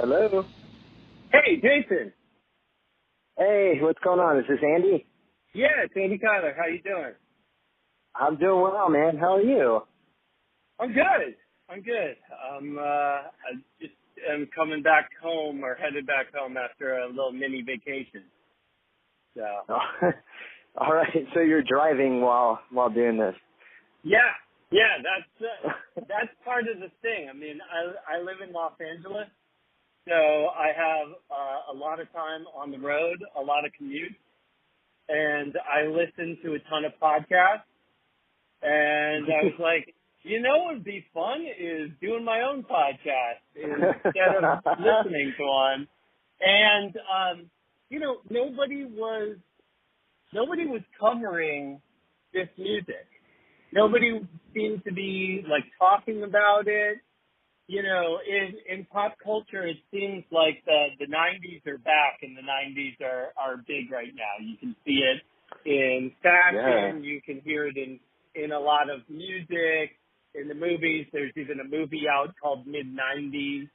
Hello. Hey, Jason. Hey, what's going on? Is this Andy? Yeah, it's Andy Kyler. How you doing? I'm doing well, man. How are you? I'm good. I just am coming back home or headed back home after a little mini vacation. So. Oh, all right. So you're driving while doing this? Yeah. That's part of the thing. I mean, I live in Los Angeles, so I have a lot of time on the road, a lot of commute, and I listen to a ton of podcasts. And I was like, you know what would be fun is doing my own podcast instead of listening to one. And, nobody was covering this music. Nobody seemed to be, talking about it. You know, in pop culture, it seems like the 90s are back, and the 90s are big right now. You can see it in fashion. Yeah. You can hear it in a lot of music, in the movies. There's even a movie out called Mid-90s.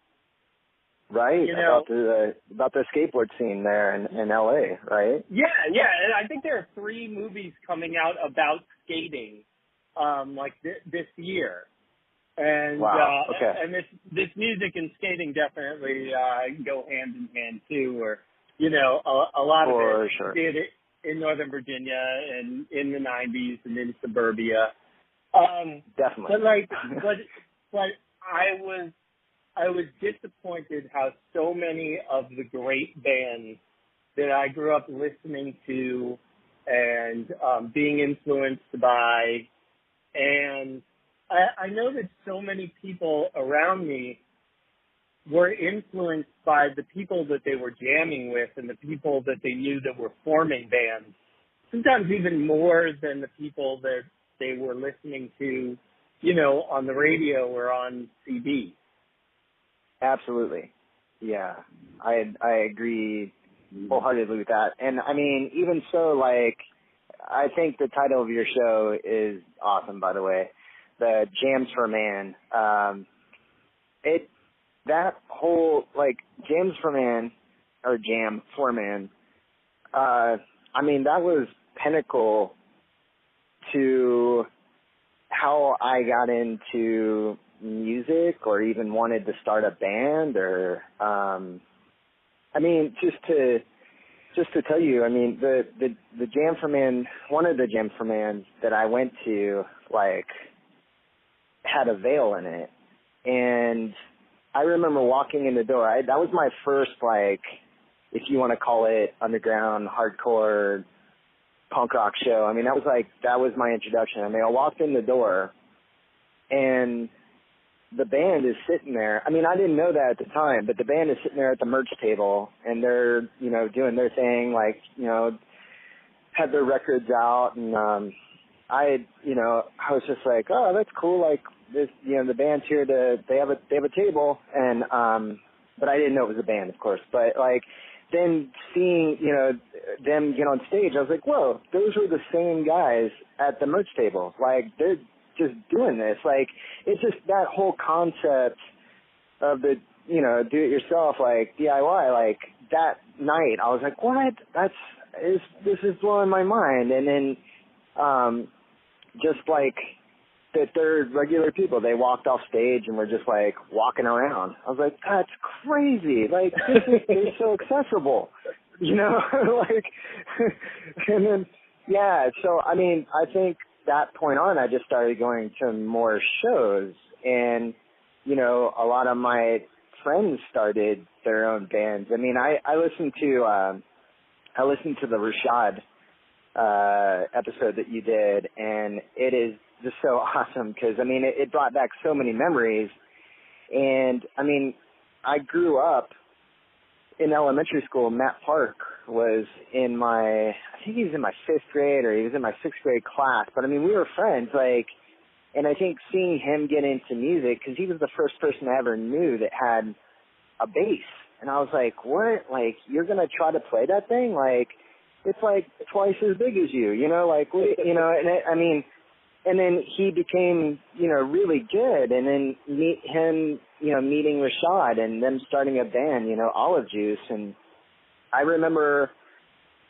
Right, about the skateboard scene there in L.A., right? Yeah, and I think there are 3 movies coming out about skating, this year. And, wow. Okay. And this music and skating definitely go hand in hand, too, where, a lot of it sure. did it in Northern Virginia and in the 90s and in suburbia. Definitely. But I was disappointed how so many of the great bands that I grew up listening to and being influenced by, and I know that so many people around me were influenced by the people that they were jamming with and the people that they knew that were forming bands, sometimes even more than the people that they were listening to, on the radio or on CD. Absolutely. Yeah, I agree wholeheartedly with that. And, I mean, even so, I think the title of your show is awesome, by the way, the Jams for Man. That whole, Jams for Man, or Jam for Man, I mean, that was pinnacle to how I got into music or even wanted to start a band or, I mean, just to tell you, I mean, the Jam for Man, one of the Jam for Mans that I went to, had a veil in it. And I remember walking in the door. That was my first, if you want to call it underground, hardcore, punk rock show. I mean, that was my introduction. I mean, I walked in the door, and the band is sitting there. I mean, I didn't know that at the time, but the band is sitting there at the merch table, and they're, doing their thing, had their records out, and I was just like, oh, that's cool. This, the band's here they have a table, and but I didn't know it was a band, of course. But then seeing them get on stage, I was like, whoa, those were the same guys at the merch table. They're just doing this. It's just that whole concept of the do it yourself, DIY. That night, I was like, what? This is blowing my mind. And then just that they're regular people. They walked off stage and were just walking around. I was like, that's crazy. It's so accessible, and then, yeah. So, I mean, I think that point on, I just started going to more shows, and, a lot of my friends started their own bands. I mean, I listened to the Rashad episode that you did, and it is just so awesome because, I mean, it brought back so many memories. And, I mean, I grew up in elementary school. Matt Park was I think he was in my 5th grade or he was in my 6th grade class. But, I mean, we were friends, and I think seeing him get into music, because he was the first person I ever knew that had a bass. And I was like, what? You're going to try to play that thing? It's twice as big as you, and then he became, really good. And then meet him, meeting Rashad and them starting a band, Olive Juice. And I remember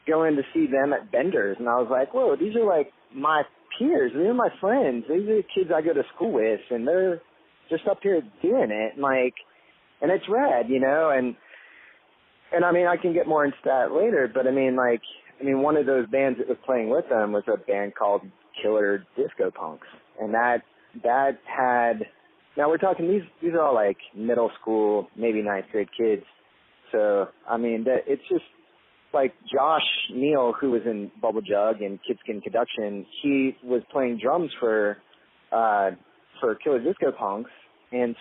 going to see them at Bender's, and I was like, whoa, these are like my peers. These are my friends. These are the kids I go to school with, and they're just up here doing it. And it's rad, and I mean, I can get more into that later, but I mean, one of those bands that was playing with them was a band called Killer Disco Punks. And that had, now we're talking, these are all like middle school, maybe ninth grade kids. So, I mean, it's just like Josh Neall, who was in Bubble Jug and Kidskin Conduction, he was playing drums for Killer Disco Punks. And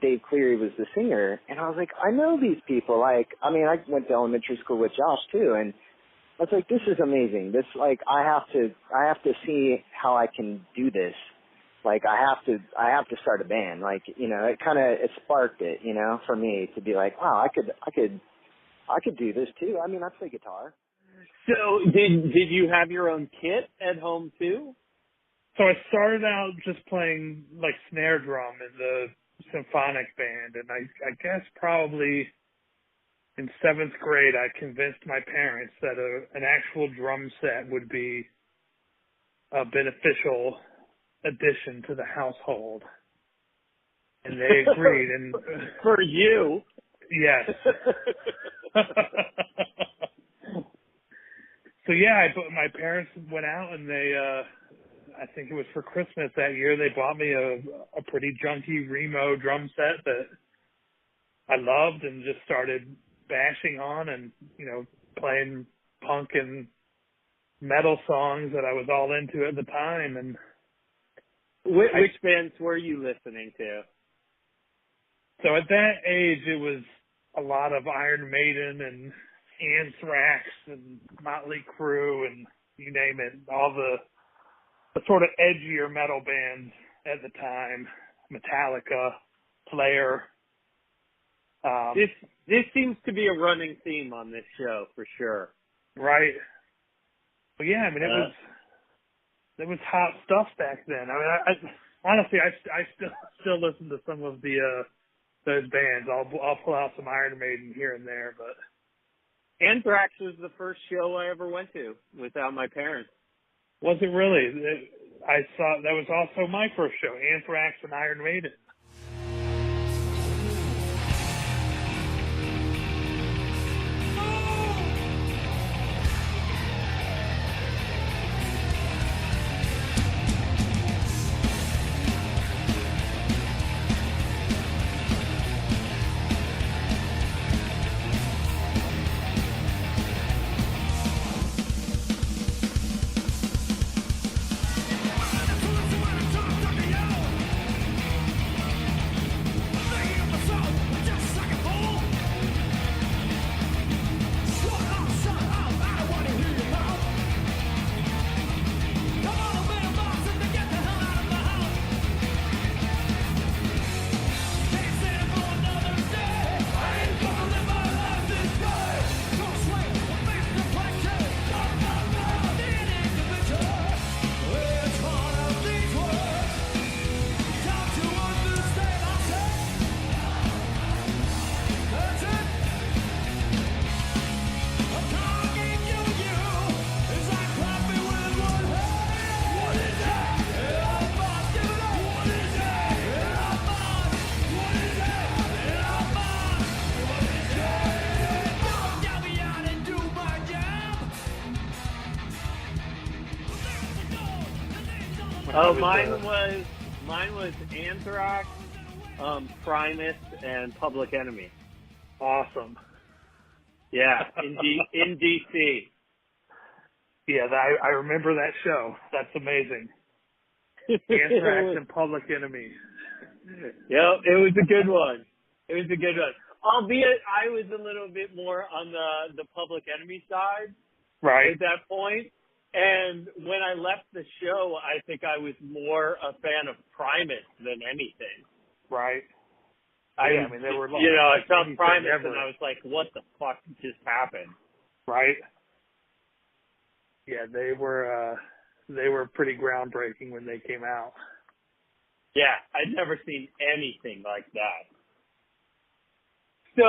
Dave Cleary was the singer. And I was like, I know these people. I went to elementary school with Josh too. And I was like, this is amazing. This, I have to see how I can do this. I have to start a band. It sparked it, for me to be like, wow, I could do this too. I mean, I play guitar. So did you have your own kit at home too? So I started out just playing snare drum in the symphonic band, and I guess probably in 7th grade I convinced my parents that an actual drum set would be a beneficial addition to the household, and they agreed. And for you, yes. So yeah, my parents went out and they. I think it was for Christmas that year, they bought me a pretty junky Remo drum set that I loved and just started bashing on and, playing punk and metal songs that I was all into at the time. And which bands were you listening to? So at that age, it was a lot of Iron Maiden and Anthrax and Motley Crue and you name it, all the sort of edgier metal bands at the time, Metallica, Slayer. This seems to be a running theme on this show for sure. Right. Well, yeah, I mean, it was hot stuff back then. I mean, I honestly, I still listen to some of those bands. I'll pull out some Iron Maiden here and there, but Anthrax was the first show I ever went to without my parents. Was it really? I saw that was also my first show, Anthrax and Iron Maiden. Oh, mine was Anthrax, Primus, and Public Enemy. Awesome. Yeah, in DC. Yeah, I remember that show. That's amazing. Anthrax and Public Enemy. Yep, it was a good one. Albeit, I was a little bit more on the Public Enemy side, right, at that point. And when I left the show, I think I was more a fan of Primus than anything. Right. I mean, they were, I felt Primus and I was like, what the fuck just happened? Right. Yeah, they were pretty groundbreaking when they came out. Yeah, I'd never seen anything like that. So,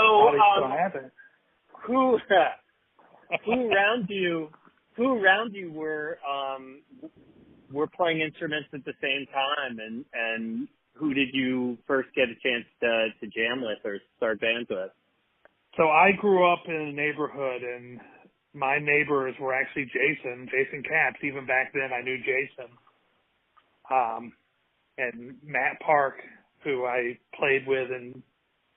who around you were playing instruments at the same time, and who did you first get a chance to jam with or start bands with? So I grew up in a neighborhood, and my neighbors were actually Jayson Capps. Even back then, I knew Jayson. And Matt Park, who I played with in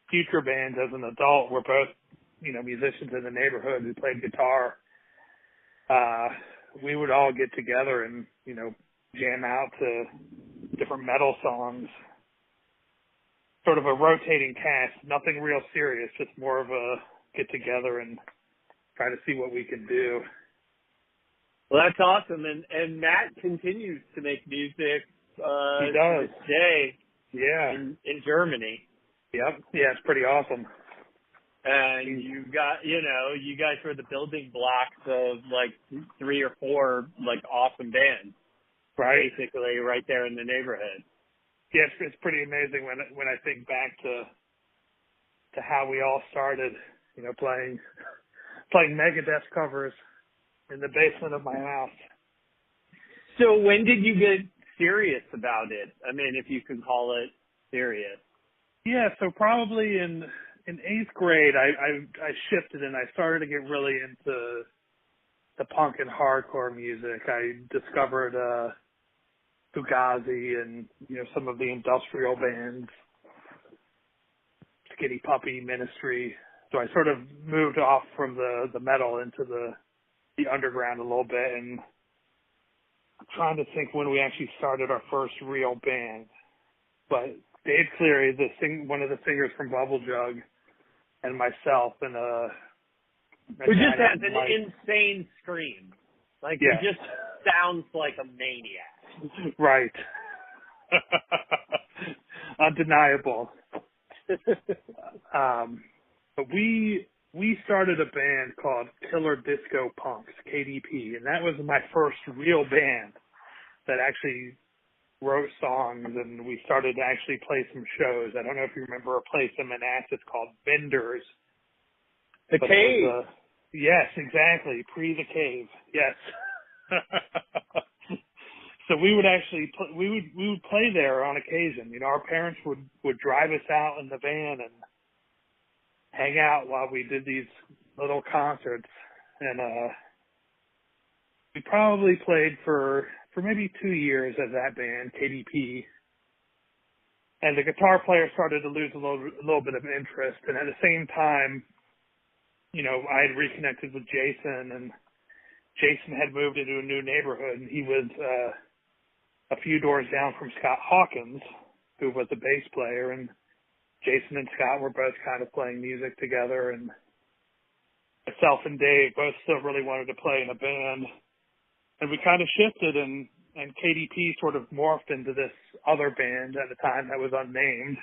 future bands as an adult, were both, musicians in the neighborhood who played guitar. We would all get together and, jam out to different metal songs. Sort of a rotating cast, nothing real serious, just more of a get together and try to see what we can do. Well, that's awesome. And Matt continues to make music he does. to this day. Yeah. In Germany. Yep. Yeah, it's pretty awesome. And you guys were the building blocks of like 3 or 4 like awesome bands. Right. Basically right there in the neighborhood. Yes, it's pretty amazing when I think back to how we all started, playing Megadeth covers in the basement of my house. So when did you get serious about it? I mean, if you can call it serious. Yeah, so probably in 8th grade, I shifted and I started to get really into the punk and hardcore music. I discovered Fugazi and some of the industrial bands, Skinny Puppy, Ministry. So I sort of moved off from the metal into the underground a little bit, and I'm trying to think when we actually started our first real band. But Dave Cleary, one of the singers from Bubble Jug, and myself, and who just has an insane scream. Like, yeah. He just sounds like a maniac. Right. Undeniable. But we started a band called Killer Disco Punks, KDP, and that was my first real band that actually wrote songs, and we started to actually play some shows. I don't know if you remember a place in Manassas called Vendors. The Cave. Yes, exactly. The Cave. Yes. So we would actually we would play there on occasion. Our parents would drive us out in the van and hang out while we did these little concerts, and we probably played for maybe 2 years as that band, KDP. And the guitar player started to lose a little bit of interest, and at the same time, I had reconnected with Jayson, and Jayson had moved into a new neighborhood, and he was a few doors down from Scott Hawkins, who was a bass player, and Jayson and Scott were both kind of playing music together, and myself and Dave both still really wanted to play in a band, and we kind of shifted, and KDP sort of morphed into this other band at the time that was unnamed.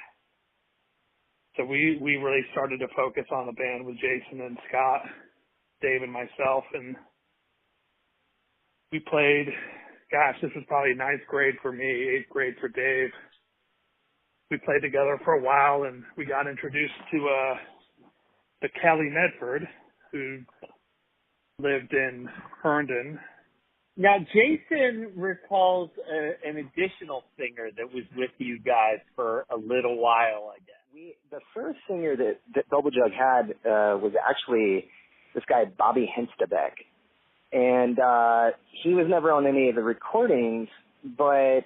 So we really started to focus on the band with Jayson and Scott, Dave and myself, and we played, this was probably 9th grade for me, 8th grade for Dave. We played together for a while, and we got introduced to the Kelly Medford, who lived in Herndon. Now, Jayson recalls an additional singer that was with you guys for a little while, I guess. The first singer that Bubble Jug had was actually this guy, Bobby Henstebeck. And he was never on any of the recordings, but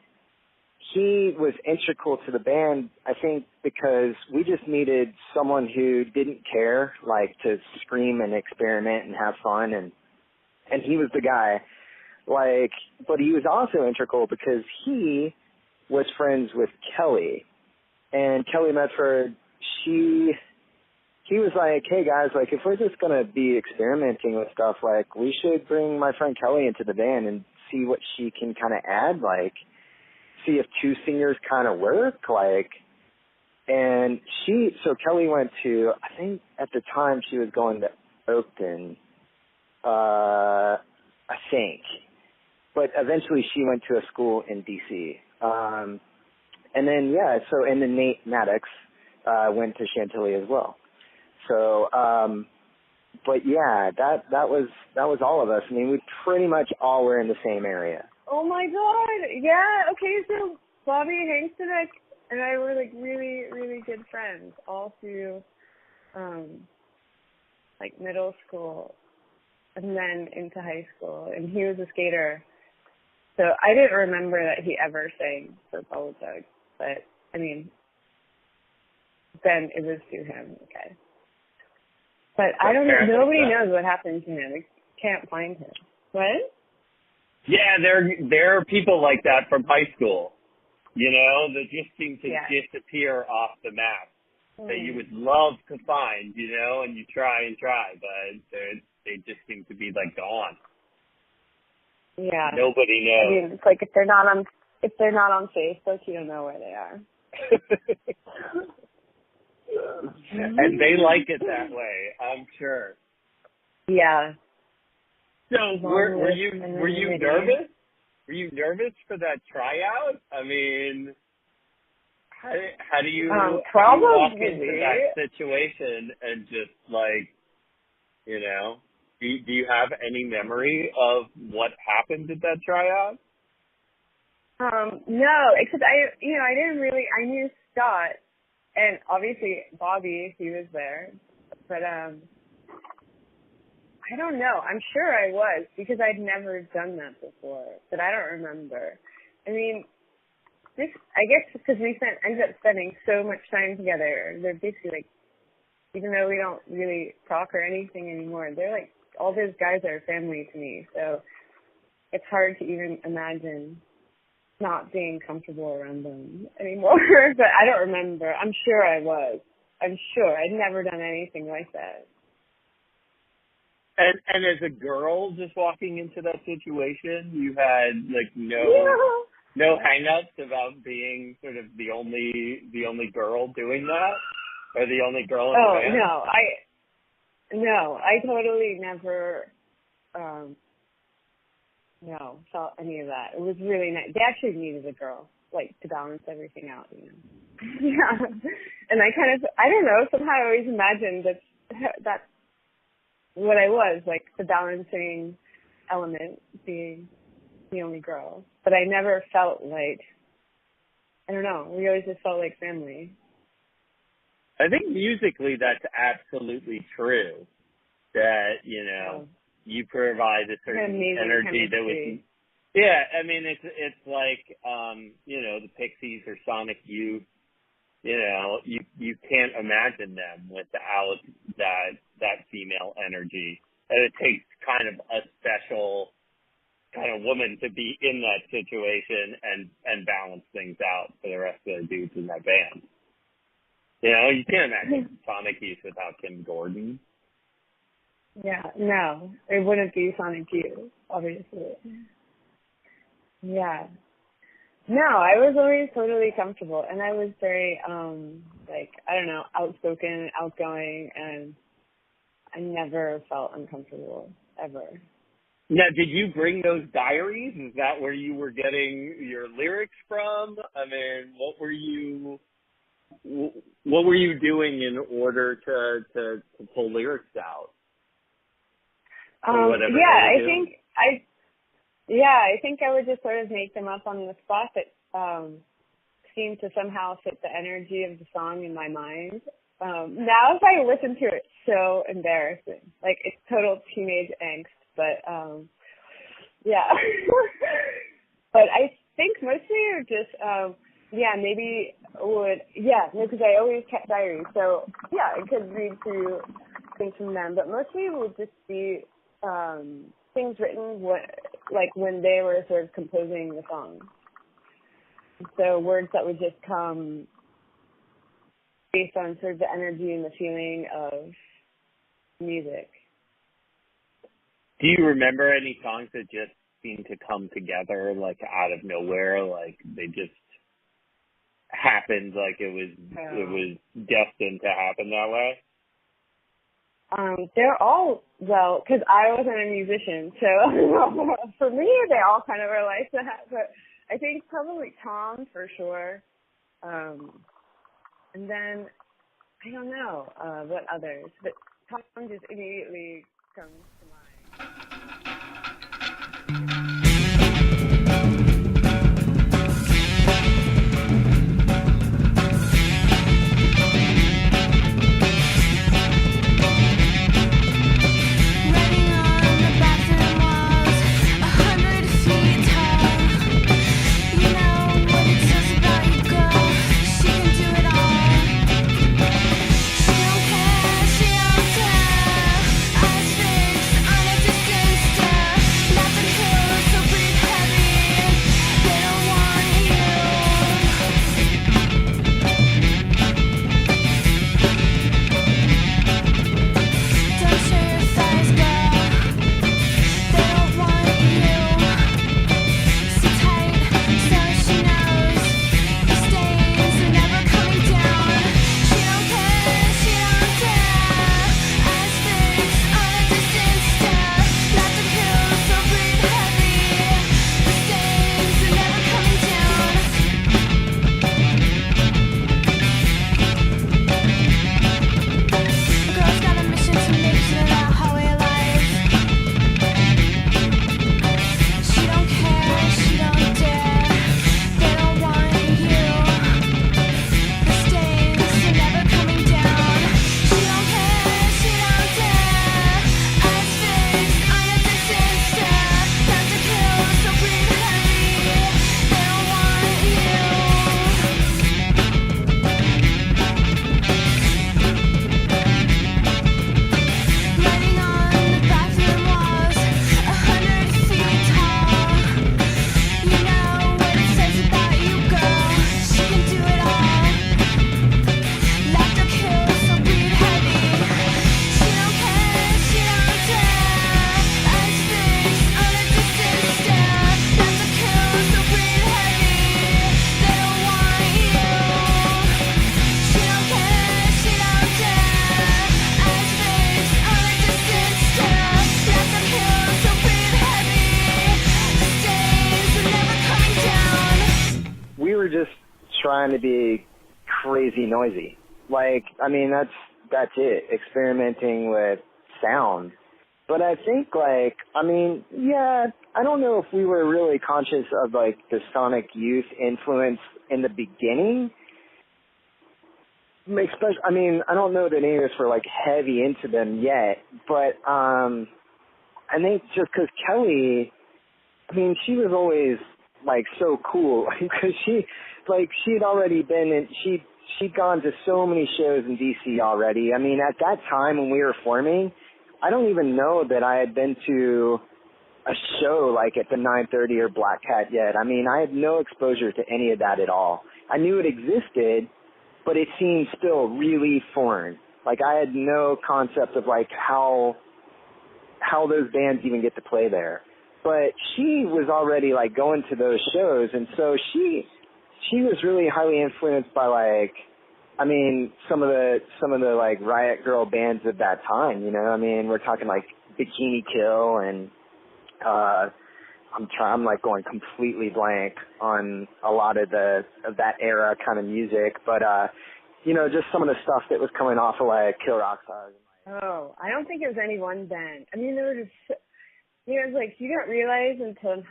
he was integral to the band, I think, because we just needed someone who didn't care, like, to scream and experiment and have fun, and he was the guy. Like, but he was also integral because he was friends with Kelly, and Kelly Medford, he was like, hey guys, like, if we're just gonna be experimenting with stuff, like, we should bring my friend Kelly into the band and see what she can kind of add, like, see if 2 singers kind of work, like. And so Kelly went to, I think at the time she was going to Oakton, I think, but eventually she went to a school in DC. And then, and then Nathan Maddox went to Chantilly as well. So, but yeah, that was all of us. I mean, we pretty much all were in the same area. Oh my God! Yeah. Okay, so Bobby Hankston and I were like really, really good friends all through, like middle school, and then into high school. And he was a skater, so I didn't remember that he ever sang for Polo Tug. But I mean, then it was through him. Okay. But I don't know. Nobody knows what happened to him. We can't find him. What? Yeah, there are people like that from high school, you know, that just seem to disappear off the map that you would love to find, you know, and you try and try, but they just seem to be like gone. Yeah. Nobody knows. I mean, it's like if they're not on Facebook, you don't know where they are. And they like it that way, I'm sure. Yeah. So were you nervous? Were you nervous for that tryout? I mean, how do you walk into that situation and just like, you know, do you have any memory of what happened at that tryout? No, except I knew Scott, and obviously Bobby, he was there, but I don't know. I'm sure I was, because I'd never done that before, but I don't remember. I mean, I guess because we ended up spending so much time together. They're basically like, even though we don't really talk or anything anymore, they're like, all those guys are family to me. So it's hard to even imagine not being comfortable around them anymore. But I don't remember. I'm sure I was. I'm sure. I'd never done anything like that. And as a girl just walking into that situation, you had like no hang-ups about being sort of the only girl doing that, or the only girl in the band? I totally never felt any of that. It was really nice. They actually needed a girl, like, to balance everything out, you know. Yeah. And I don't know, somehow I always imagined that's what I was, like the balancing element, being the only girl. But I never felt like, I don't know, we always just felt like family. I think musically that's absolutely true. That, you know, you provide a certain energy that was, I mean, it's like, you know, the Pixies or Sonic Youth. You know, you can't imagine them without that female energy. And it takes kind of a special kind of woman to be in that situation and balance things out for the rest of the dudes in that band. You know, you can't imagine Sonic Youth without Kim Gordon. Yeah, no, it wouldn't be Sonic Youth, obviously. Yeah. No, I was always totally comfortable, and I was very, outspoken, outgoing, and I never felt uncomfortable, ever. Now, did you bring those diaries? Is that where you were getting your lyrics from? I mean, what were you doing in order to pull lyrics out? I think I would just sort of make them up on the spot that seemed to somehow fit the energy of the song in my mind. Now if I listen to it, it's so embarrassing. Like, it's total teenage angst, but yeah. But I think mostly it would just, because I always kept diaries. So, yeah, I could read through things from them, but mostly it would just be things written when they were sort of composing the song. So words that would just come based on sort of the energy and the feeling of music. Do you remember any songs that just seemed to come together, like, out of nowhere, like they just happened, like it was destined to happen that way? They're all, because I wasn't a musician, so for me, they all kind of are like that. But I think probably Tom, for sure. And then, I don't know what others, but Tom just immediately comes to mind. Trying to be crazy noisy. Like, I mean, that's it, experimenting with sound. But I think, like, I mean, yeah, I don't know if we were really conscious of, like, the Sonic Youth influence in the beginning. Especially, I mean, I don't know that any of us were, like, heavy into them yet, but I think just because Kelly, I mean, she was always, like, so cool, because she'd already been in, she'd gone to so many shows in DC already. I mean, at that time when we were forming, I don't even know that I had been to a show like at the 930 or Black Hat yet. I mean, I had no exposure to any of that at all. I knew it existed, but it seemed still really foreign. Like, I had no concept of, like, how those bands even get to play there. But she was already, like, going to those shows, and so she was really highly influenced by, like, I mean, some of the like Riot Girl bands of that time, you know. I mean, we're talking like Bikini Kill, and I'm like going completely blank on a lot of that era kind of music, but you know, just some of the stuff that was coming off of like Kill Rock Stars. Oh, I don't think it was any one band. I mean, there were just, you know, it's like you don't realize until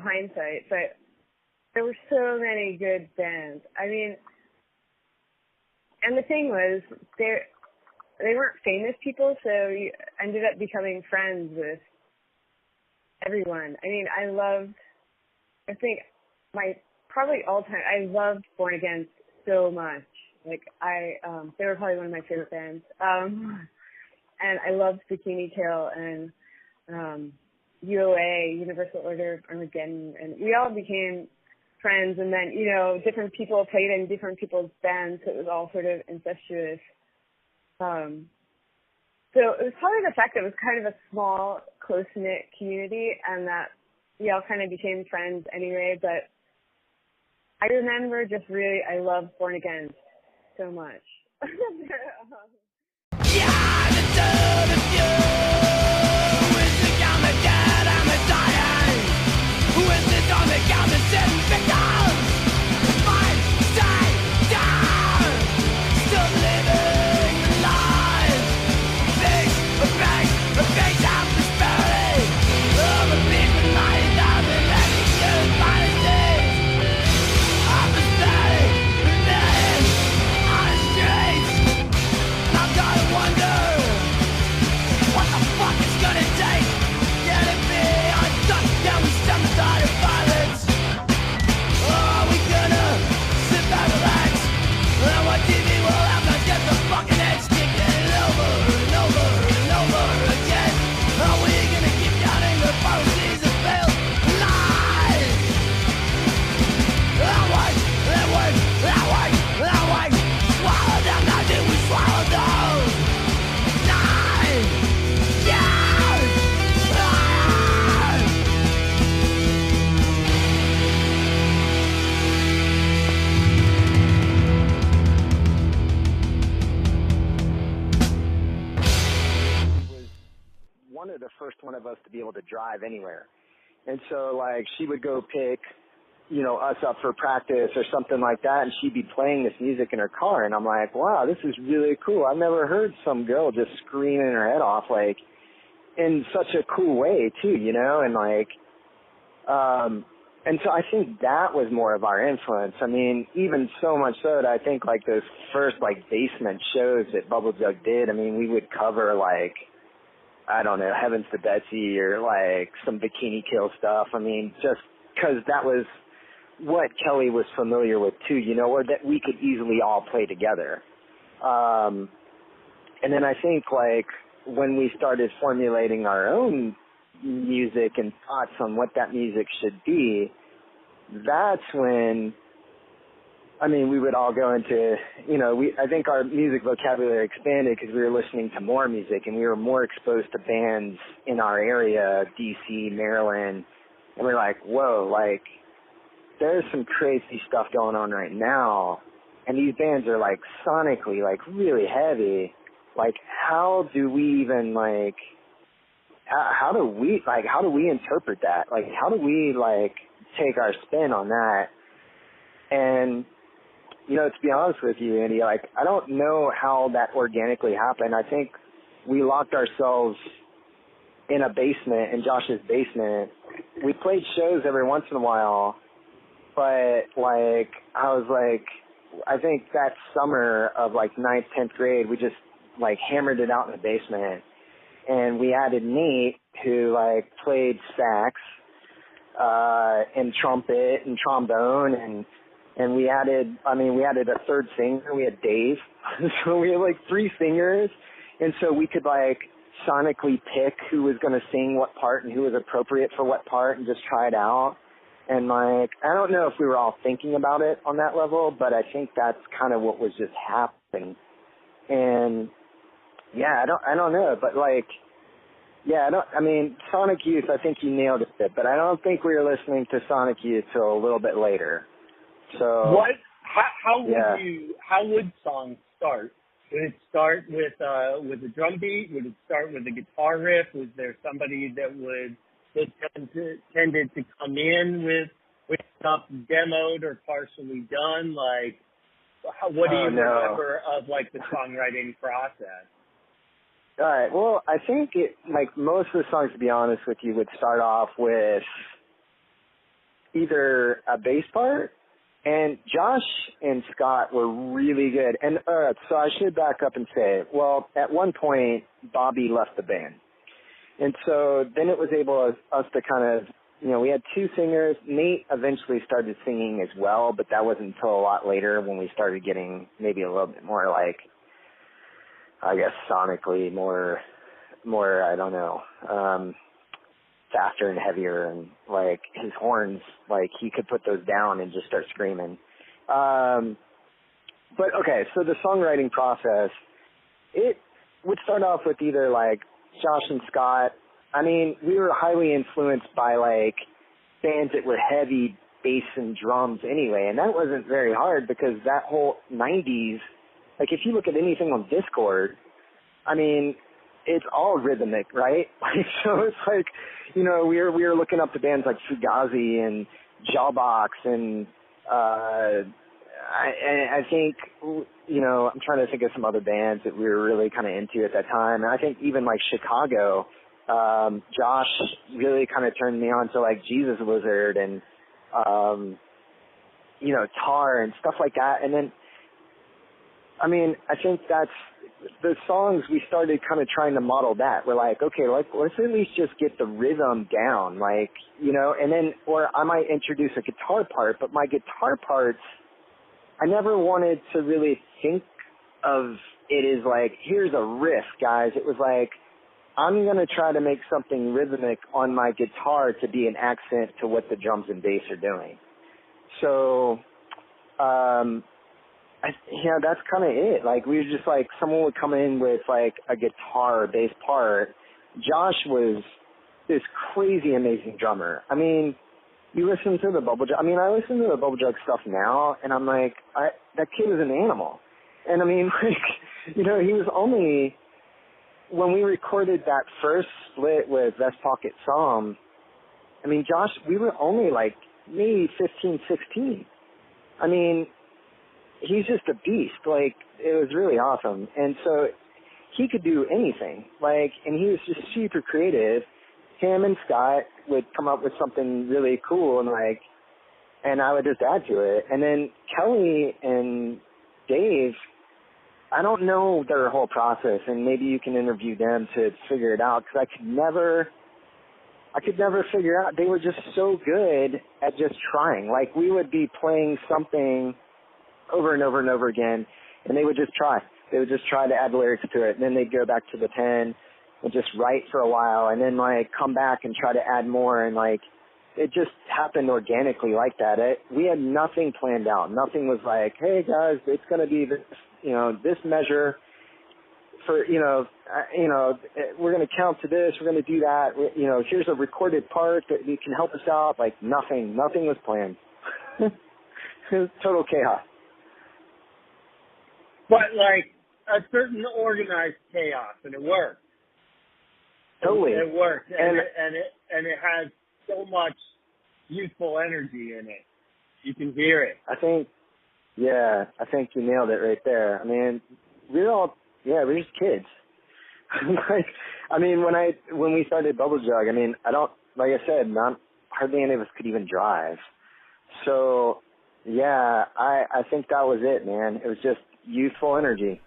hindsight, but there were so many good bands. I mean, and the thing was, they weren't famous people, so you ended up becoming friends with everyone. I mean, I think probably all time, I loved Born Against so much. Like, they were probably one of my favorite bands. And I loved Bikini Kill and UOA, Universal Order of Armageddon, and we all became friends, and then, you know, different people played in different people's bands, so it was all sort of incestuous. So it was probably the fact that it was kind of a small, close-knit community, and that we all kind of became friends anyway, but I remember just really, I loved Born Against so much. Yeah, the dirt of you is the gamma dead and the dying. Who is it on the gamma sitting victim? Fight! one of the first one of us to be able to drive anywhere. And so, like, she would go pick, you know, us up for practice or something like that, and she'd be playing this music in her car, and I'm like, wow, this is really cool. I've never heard some girl just screaming her head off, like, in such a cool way, too, you know, and, like, and so I think that was more of our influence. I mean, even so much so that I think, like, those first, like, basement shows that Bubble Jug did, I mean, we would cover, like, I don't know, Heavens to Betsy or, like, some Bikini Kill stuff. I mean, just because that was what Kelly was familiar with, too, you know, or that we could easily all play together. And then I think, like, when we started formulating our own music and thoughts on what that music should be, that's when, I mean, we would all go into, you know, I think our music vocabulary expanded because we were listening to more music and we were more exposed to bands in our area, D.C., Maryland, and we're like, whoa, like, there's some crazy stuff going on right now, and these bands are, like, sonically, like, really heavy. Like, how do we even, like, how do we interpret that? Like, how do we, like, take our spin on that? And, you know, to be honest with you, Andy, like, I don't know how that organically happened. I think we locked ourselves in a basement, in Josh's basement. We played shows every once in a while, but, like, I was like, I think that summer of, like, 9th, 10th grade, we just, like, hammered it out in the basement. And we added Nate, who, like, played sax, and trumpet and trombone, and we added a third singer. We had Dave. So we had, like, 3 singers. And so we could, like, sonically pick who was going to sing what part and who was appropriate for what part and just try it out. And, like, I don't know if we were all thinking about it on that level, but I think that's kind of what was just happening. And, yeah, I don't know, but, like, yeah, Sonic Youth, I think you nailed it, but I don't think we were listening to Sonic Youth till a little bit later. So what? How would songs start? Would it start with a drum beat? Would it start with a guitar riff? Was there somebody that tended to come in with stuff demoed or partially done? Like, what do you remember of, like, the songwriting process? All right. Well, I think like most of the songs, to be honest with you, would start off with either a bass part, and Josh and Scott were really good. And so I should back up and say, well, at one point, Bobby left the band. And so then it was able us to kind of, you know, we had 2 singers. Nate eventually started singing as well, but that wasn't until a lot later when we started getting maybe a little bit more, like, I guess sonically more, I don't know, faster and heavier, and, like, his horns, like, he could put those down and just start screaming. But okay, so the songwriting process, it would start off with either, like, Josh and Scott. I mean, we were highly influenced by, like, bands that were heavy bass and drums anyway, and that wasn't very hard because that whole 90s, like, if you look at anything on Discord, I mean, it's all rhythmic, right? Like, so it's like, you know, we were looking up to bands like Fugazi and Jawbox, and I think, you know, I'm trying to think of some other bands that we were really kind of into at that time. And I think even, like, Chicago, Josh really kind of turned me on to, like, Jesus Wizard and, you know, Tar and stuff like that. And then, I mean, I think that's the songs we started kind of trying to model that. We're like, okay, let's at least just get the rhythm down, like, you know, and then, or I might introduce a guitar part, but my guitar parts, I never wanted to really think of it as like, here's a riff, guys. It was like, I'm going to try to make something rhythmic on my guitar to be an accent to what the drums and bass are doing. So, yeah, that's kind of it. Like, we were just like, someone would come in with like a guitar or bass part. Josh was this crazy amazing drummer. I mean, you listen to the Bubble Jug. I mean, I listen to the Bubble Jug stuff now, and I'm like, that kid was an animal. And I mean, like, you know, he was only when we recorded that first split with Vest Pocket Psalm, I mean, Josh, we were only like maybe 15, 16. I mean, he's just a beast. Like, it was really awesome. And so he could do anything. Like, and he was just super creative. Him and Scott would come up with something really cool and I would just add to it. And then Kelly and Dave, I don't know their whole process, and maybe you can interview them to figure it out, because I could never figure out. They were just so good at just trying. Like, we would be playing something over and over and over again, and they would just try. They would just try to add lyrics to it, and then they'd go back to the pen and just write for a while, and then, like, come back and try to add more, and, like, it just happened organically like that. We had nothing planned out. Nothing was like, hey, guys, it's going to be this, this measure for, we're going to count to this, we're going to do that, here's a recorded part that you can help us out. Like, nothing was planned. It was total chaos. But, like, a certain organized chaos, and it worked. Totally. It worked, and it has so much youthful energy in it. You can hear it. I think you nailed it right there. I mean, we're just kids. Like, I mean, when we started Bubble Jug, I mean, like I said, hardly any of us could even drive. So, yeah, I think that was it, man. It was just youthful energy.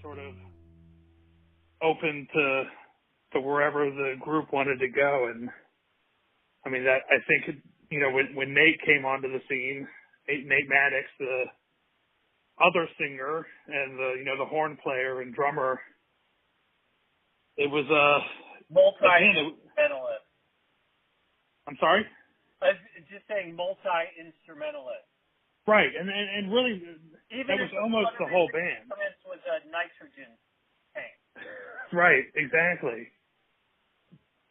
Sort of open to wherever the group wanted to go. And I mean, that, I think, when Nate came onto the scene, Nate Maddox, the other singer and the horn player and drummer, it was multi-instrumentalist. I'm sorry? I was just saying multi-instrumentalist. Right, and really, even that was almost the whole band. Was a nitrogen tank. Right, exactly.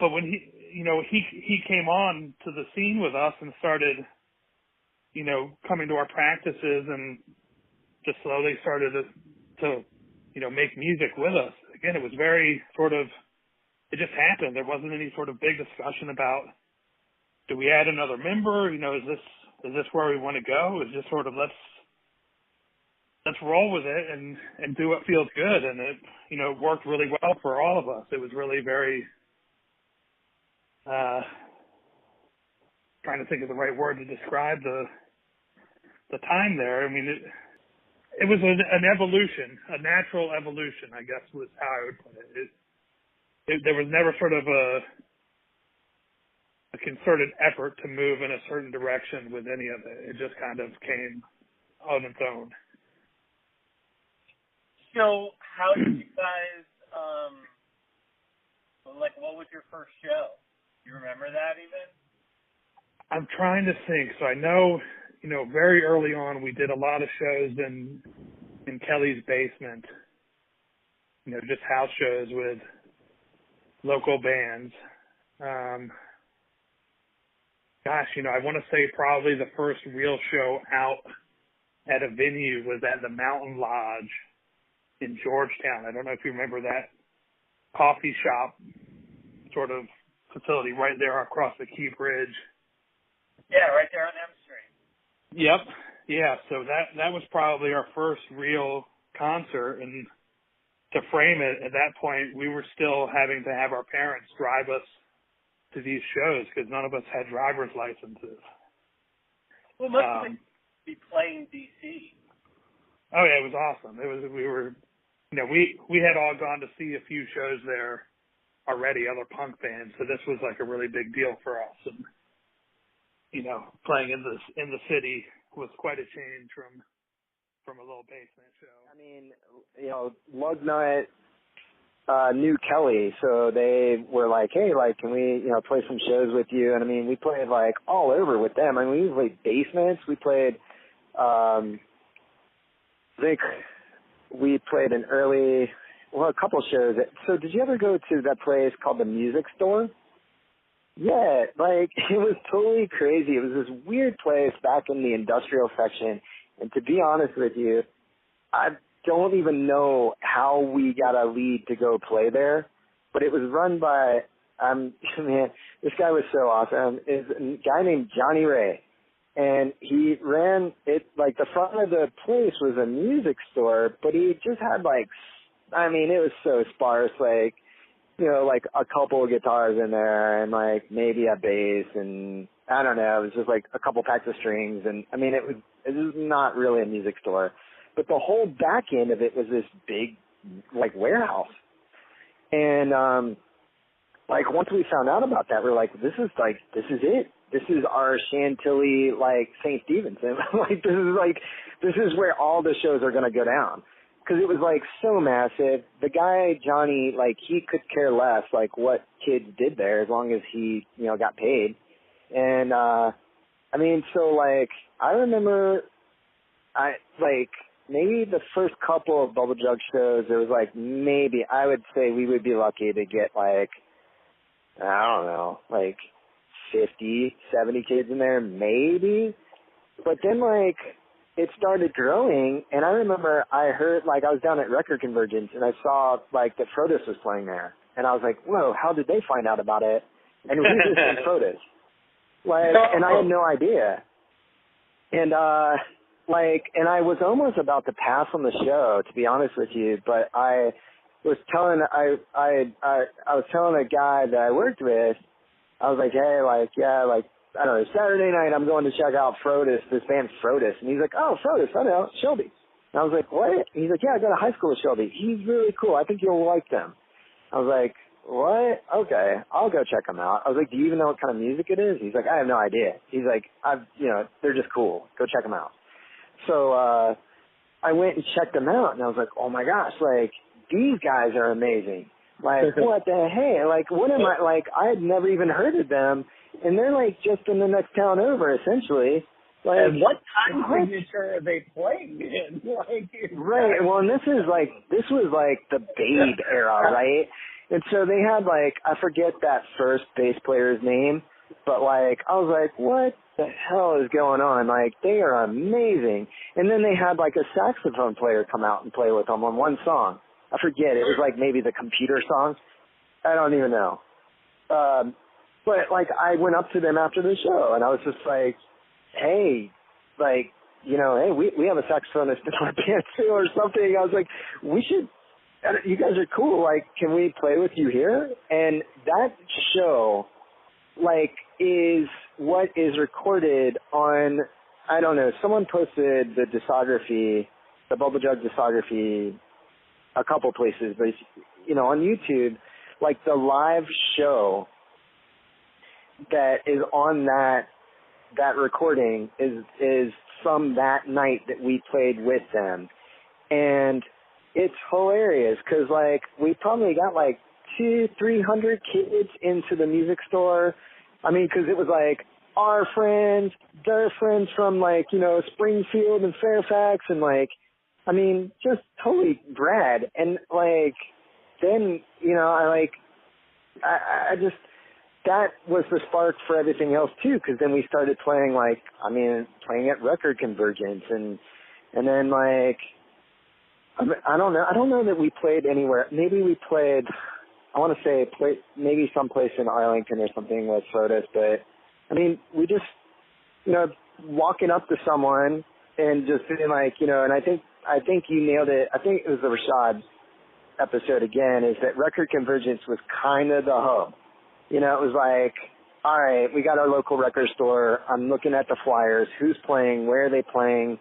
But when he came on to the scene with us and started, coming to our practices and just slowly started to make music with us. Again, it was very it just happened. There wasn't any sort of big discussion about, do we add another member? Is this where we want to go? It's just sort of let's roll with it and do what feels good. And it, it worked really well for all of us. It was really very, trying to think of the right word to describe the time there. I mean, it was an evolution, a natural evolution, I guess was how I would put it. there was never sort of a concerted effort to move in a certain direction with any of it. It just kind of came on its own. So how did you guys, what was your first show? Do you remember that even? I'm trying to think. So I know, very early on we did a lot of shows in Kelly's basement, just house shows with local bands. I want to say probably the first real show out at a venue was at the Mountain Lodge in Georgetown. I don't know if you remember that coffee shop sort of facility right there across the Key Bridge. Yeah, right there on M Street. Yep. Yeah, so that was probably our first real concert, and to frame it, at that point, we were still having to have our parents drive us to these shows because none of us had driver's licenses. Well, it must be playing D.C. Oh yeah, it was awesome. We had all gone to see a few shows there already, other punk bands, so this was like a really big deal for us. And playing in the city was quite a change from a little basement show. I mean, Lugnut knew Kelly, so they were like, hey, can we, play some shows with you? And I mean, we played all over with them. I mean, we played basements. We played, I think we played a couple shows. So did you ever go to that place called the Music Store? Yeah, it was totally crazy. It was this weird place back in the industrial section. And to be honest with you, I don't even know how we got a lead to go play there, but it was run by, man, this guy was so awesome. Is a guy named Johnny Ray. And he ran it, the front of the place was a music store, but he just had it was so sparse, a couple of guitars in there and maybe a bass and I don't know, it was just a couple packs of strings and I mean it was not really a music store. But the whole back end of it was this big warehouse. And once we found out about that, we're like, this is it. This is our Chantilly St. Stevenson. This is where all the shows are gonna go down. Because it was so massive. The guy, Johnny, he could care less what kids did there as long as he, got paid. And I remember maybe the first couple of Bubble Jug shows, there was maybe I would say we would be lucky to get I don't know, 50, 70 kids in there, maybe. But then it started growing, and I remember I heard, I was down at Record Convergence, and I saw, that Frodus was playing there. And I was like, whoa, how did they find out about it? And who's this in Frodus? And I had no idea. And, and I was almost about to pass on the show, to be honest with you, but I was telling, I was telling a guy that I worked with, I was like, hey, I don't know, Saturday night I'm going to check out Frodus, this band Frodus. And he's like, oh, Frodus, I know, Shelby. And I was like, what? And he's like, yeah, I go to high school with Shelby. He's really cool. I think you'll like them. I was like, what? Okay, I'll go check them out. I was like, do you even know what kind of music it is? He's like, I have no idea. He's like, they're just cool. Go check them out. So I went and checked them out, and I was like, oh my gosh, these guys are amazing. What the heck? What am I, I had never even heard of them. And they're just in the next town over, essentially. And what time signature are they playing in? Right. Well, and this was the Babe era, right? And so they had I forget that first bass player's name, but I was like, what the hell is going on? They are amazing. And then they had a saxophone player come out and play with them on one song. I forget. It was maybe the Computer song. I don't even know. But I went up to them after the show and I was just like, hey, hey, we have a saxophonist in our band too or something. I was like, you guys are cool. Can we play with you here? And that show, is what is recorded on, I don't know, someone posted the discography, the Bubble Jug discography, a couple places, but on YouTube, like the live show that is on that recording is from that night that we played with them. And it's hilarious because, like, we probably got, like, 200-300 kids into the music store. I mean, because it was, like, our friends, their friends from, like, you know, Springfield and Fairfax and, like, I mean, just totally rad. And, like, then, you know, I just, that was the spark for everything else, too, because then we started playing, like, I mean, playing at Record Convergence and then, like, I don't know that we played anywhere. Maybe we played, I want to say, maybe someplace in Arlington or something with Frodus, but, I mean, we just, you know, walking up to someone and just being like, you know, and I think you nailed it. I think it was the Rashad episode again, is that Record Convergence was kind of the hub. You know, it was like, all right, we got our local record store. I'm looking at the flyers. Who's playing? Where are they playing?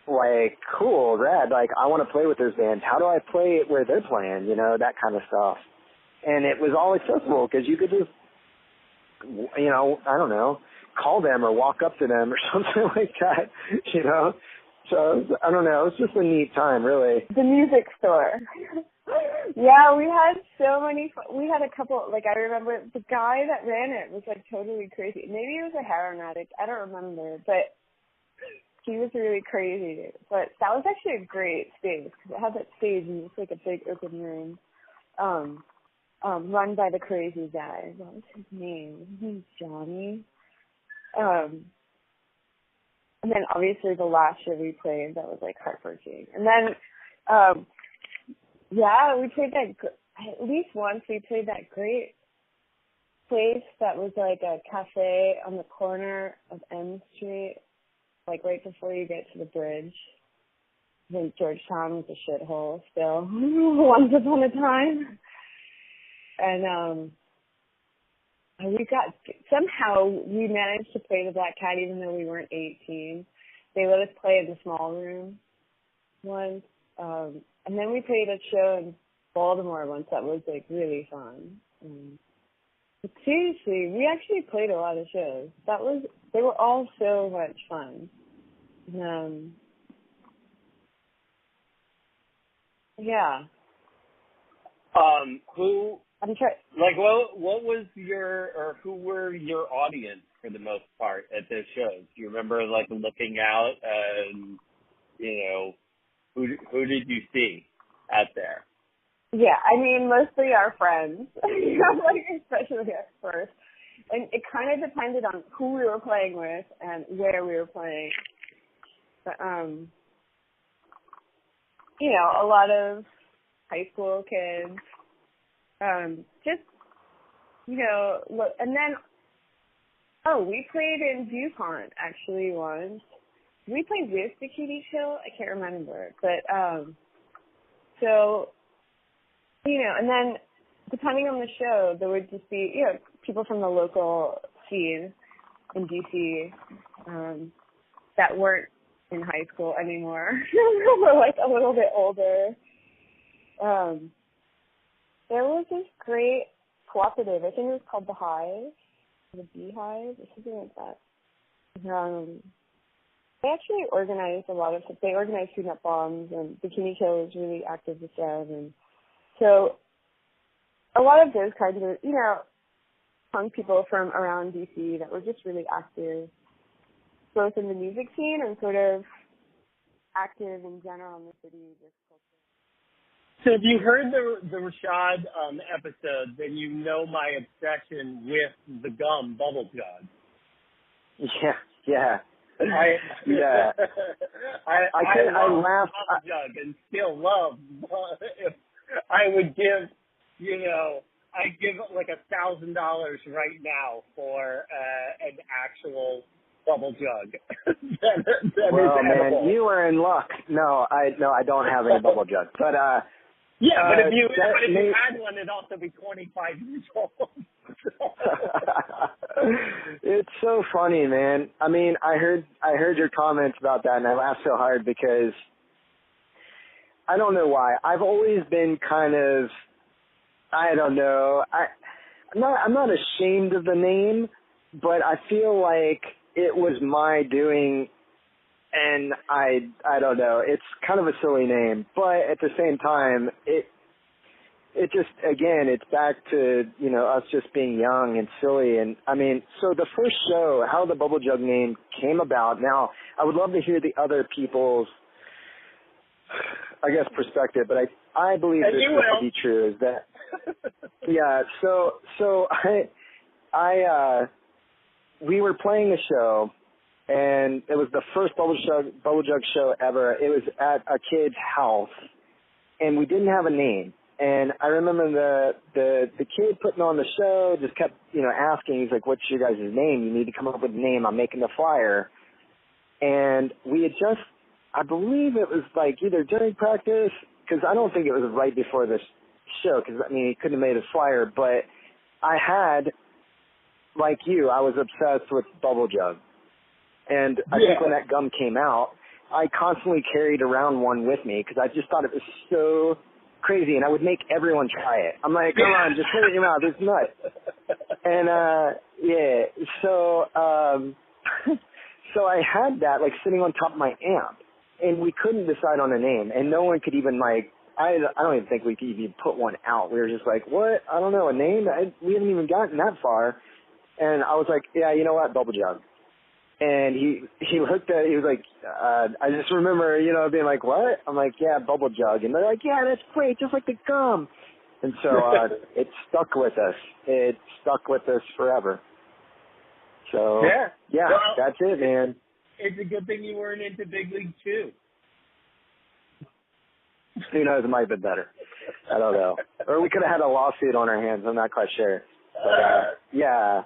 Like, cool, rad. Like, I want to play with those bands. How do I play it where they're playing? You know, that kind of stuff. And it was all accessible because you could just, you know, I don't know, call them or walk up to them or something like that, you know. So, I don't know. It's just a neat time, really. The music store. Yeah, we had so many we had a couple, like, I remember the guy that ran it was, like, totally crazy. Maybe he was a heroin addict. I don't remember, but he was really crazy. But that was actually a great space because it had that stage and it's like a big open room run by the crazy guy. What was his name? His name's Johnny. And then obviously the last show we played, that was like heartbreaking. And then, yeah, we played that, at least once we played that great place that was like a cafe on the corner of M Street, like right before you get to the bridge. I think Georgetown was a shithole still, once upon a time. And we managed to play the Black Cat even though we weren't 18. They let us play in the small room once. And then we played a show in Baltimore once that was, like, really fun. But seriously, we actually played a lot of shows. They were all so much fun. Yeah. What was who were your audience for the most part at those shows? Do you remember, like, looking out and, you know, who did you see out there? Yeah, I mean, mostly our friends, you know, like, especially at first. And it kind of depended on who we were playing with and where we were playing. But, you know, a lot of high school kids, just, you know, look, and then, we played in DuPont, actually, once. We played with Bikini Kill, I can't remember, but, so, you know, and then, depending on the show, there would just be, you know, people from the local scene in DC, that weren't in high school anymore, were, like, a little bit older. There was this great cooperative, I think it was called The Hive, the Beehive, or something like that. They actually organized a lot of stuff. They organized Lugnut bombs, and Bikini Kill was really active with them. And so a lot of those kinds of, you know, punk people from around DC that were just really active, both in the music scene and sort of active in general in the city. So if you heard the Rashad episode, then you know my obsession with the gum bubble jug. Yeah. I laugh bubble jug and still love. If I would give, you know, I'd give like $1,000 right now for an actual bubble jug. Well, man, you are in luck. No, I don't have any bubble jug, but yeah, but if you had one, it'd also be 25 years old. It's so funny, man. I mean, I heard your comments about that, and I laughed so hard because I don't know why. I've always been kind of I don't know. I'm not ashamed of the name, but I feel like it was my doing, and I don't know. It's kind of a silly name, but at the same time, it just, again, it's back to, you know, us just being young and silly. And I mean, so the first show, how the Bubble Jug name came about. Now, I would love to hear the other people's, I guess, perspective, but I believe this to be true, is that, yeah, so we were playing a show, and it was the first Bubble Jug show ever. It was at a kid's house, and we didn't have a name. And I remember the kid putting on the show just kept, you know, asking. He's like, "What's your guys' name? You need to come up with a name. I'm making the flyer." And we had just, I believe it was like either during practice, because I don't think it was right before this show, because, I mean, he couldn't have made a flyer. But I had, like you, I was obsessed with Bubble Jug. And I think when that gum came out, I constantly carried around one with me because I just thought it was so crazy, and I would make everyone try it. I'm like, come on, just put it in your mouth. It's nuts. And, yeah, so so I had that, like, sitting on top of my amp, and we couldn't decide on a name, and no one could even, like, I don't even think we could even put one out. We were just like, what? I don't know, a name? We haven't even gotten that far. And I was like, yeah, you know what, Bubble Jug. And he looked at it, he was like, I just remember, you know, being like, what? I'm like, yeah, Bubble Jug. And they're like, yeah, that's great, just like the gum. And so it stuck with us. It stuck with us forever. So, yeah, well, that's it, man. It's a good thing you weren't into Big League 2. Who knows, it might have been better. I don't know. Or we could have had a lawsuit on our hands, I'm not quite sure. But, yeah.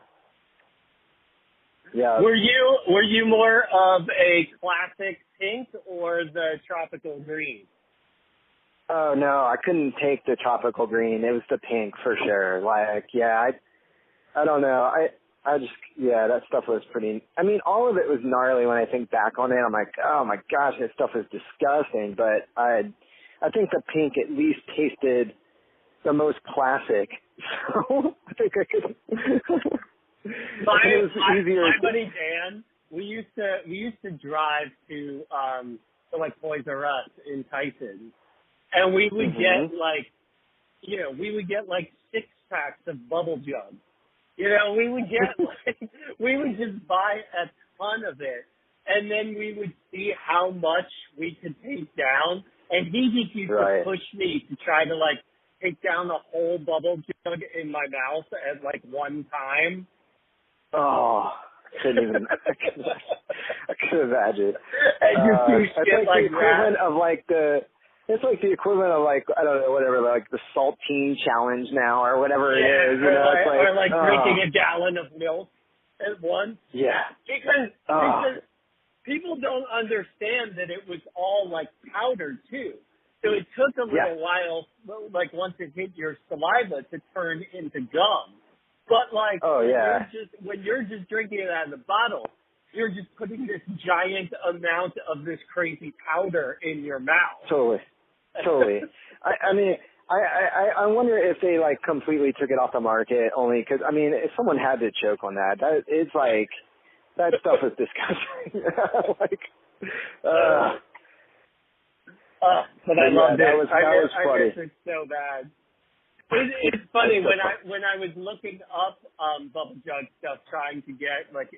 Yeah. Were you more of a classic pink or the tropical green? Oh no, I couldn't take the tropical green. It was the pink for sure. Like, yeah, I don't know. I just, yeah, that stuff was pretty, I mean, all of it was gnarly when I think back on it. I'm like, oh my gosh, that stuff is disgusting. But I think the pink at least tasted the most classic. So I think I could. My buddy Dan, we used to drive to like Toys R Us in Tyson, and we would get like, you know, we would get like 6 packs of Bubble Jug. You know, we would get like, we would just buy a ton of it, and then we would see how much we could take down, and he just used to push me to try to like take down the whole Bubble Jug in my mouth at like one time. Oh, I couldn't even. I couldn't imagine. It's like the equivalent of like the. It's like the equivalent of like, I don't know, whatever, like the saltine challenge now or whatever it is. You know, it's or like drinking a gallon of milk at once. Yeah. Because people don't understand that it was all like powder too. So it took a little while, like once it hit your saliva, to turn into gum. But like, when you're just drinking it out of the bottle, you're just putting this giant amount of this crazy powder in your mouth. Totally. I mean, I wonder if they like completely took it off the market only because, I mean, if someone had to choke on that, it's like, that stuff is disgusting. Like, but I loved it. That was funny. I miss it so bad. It's funny when I was looking up Bubble Jug stuff, trying to get like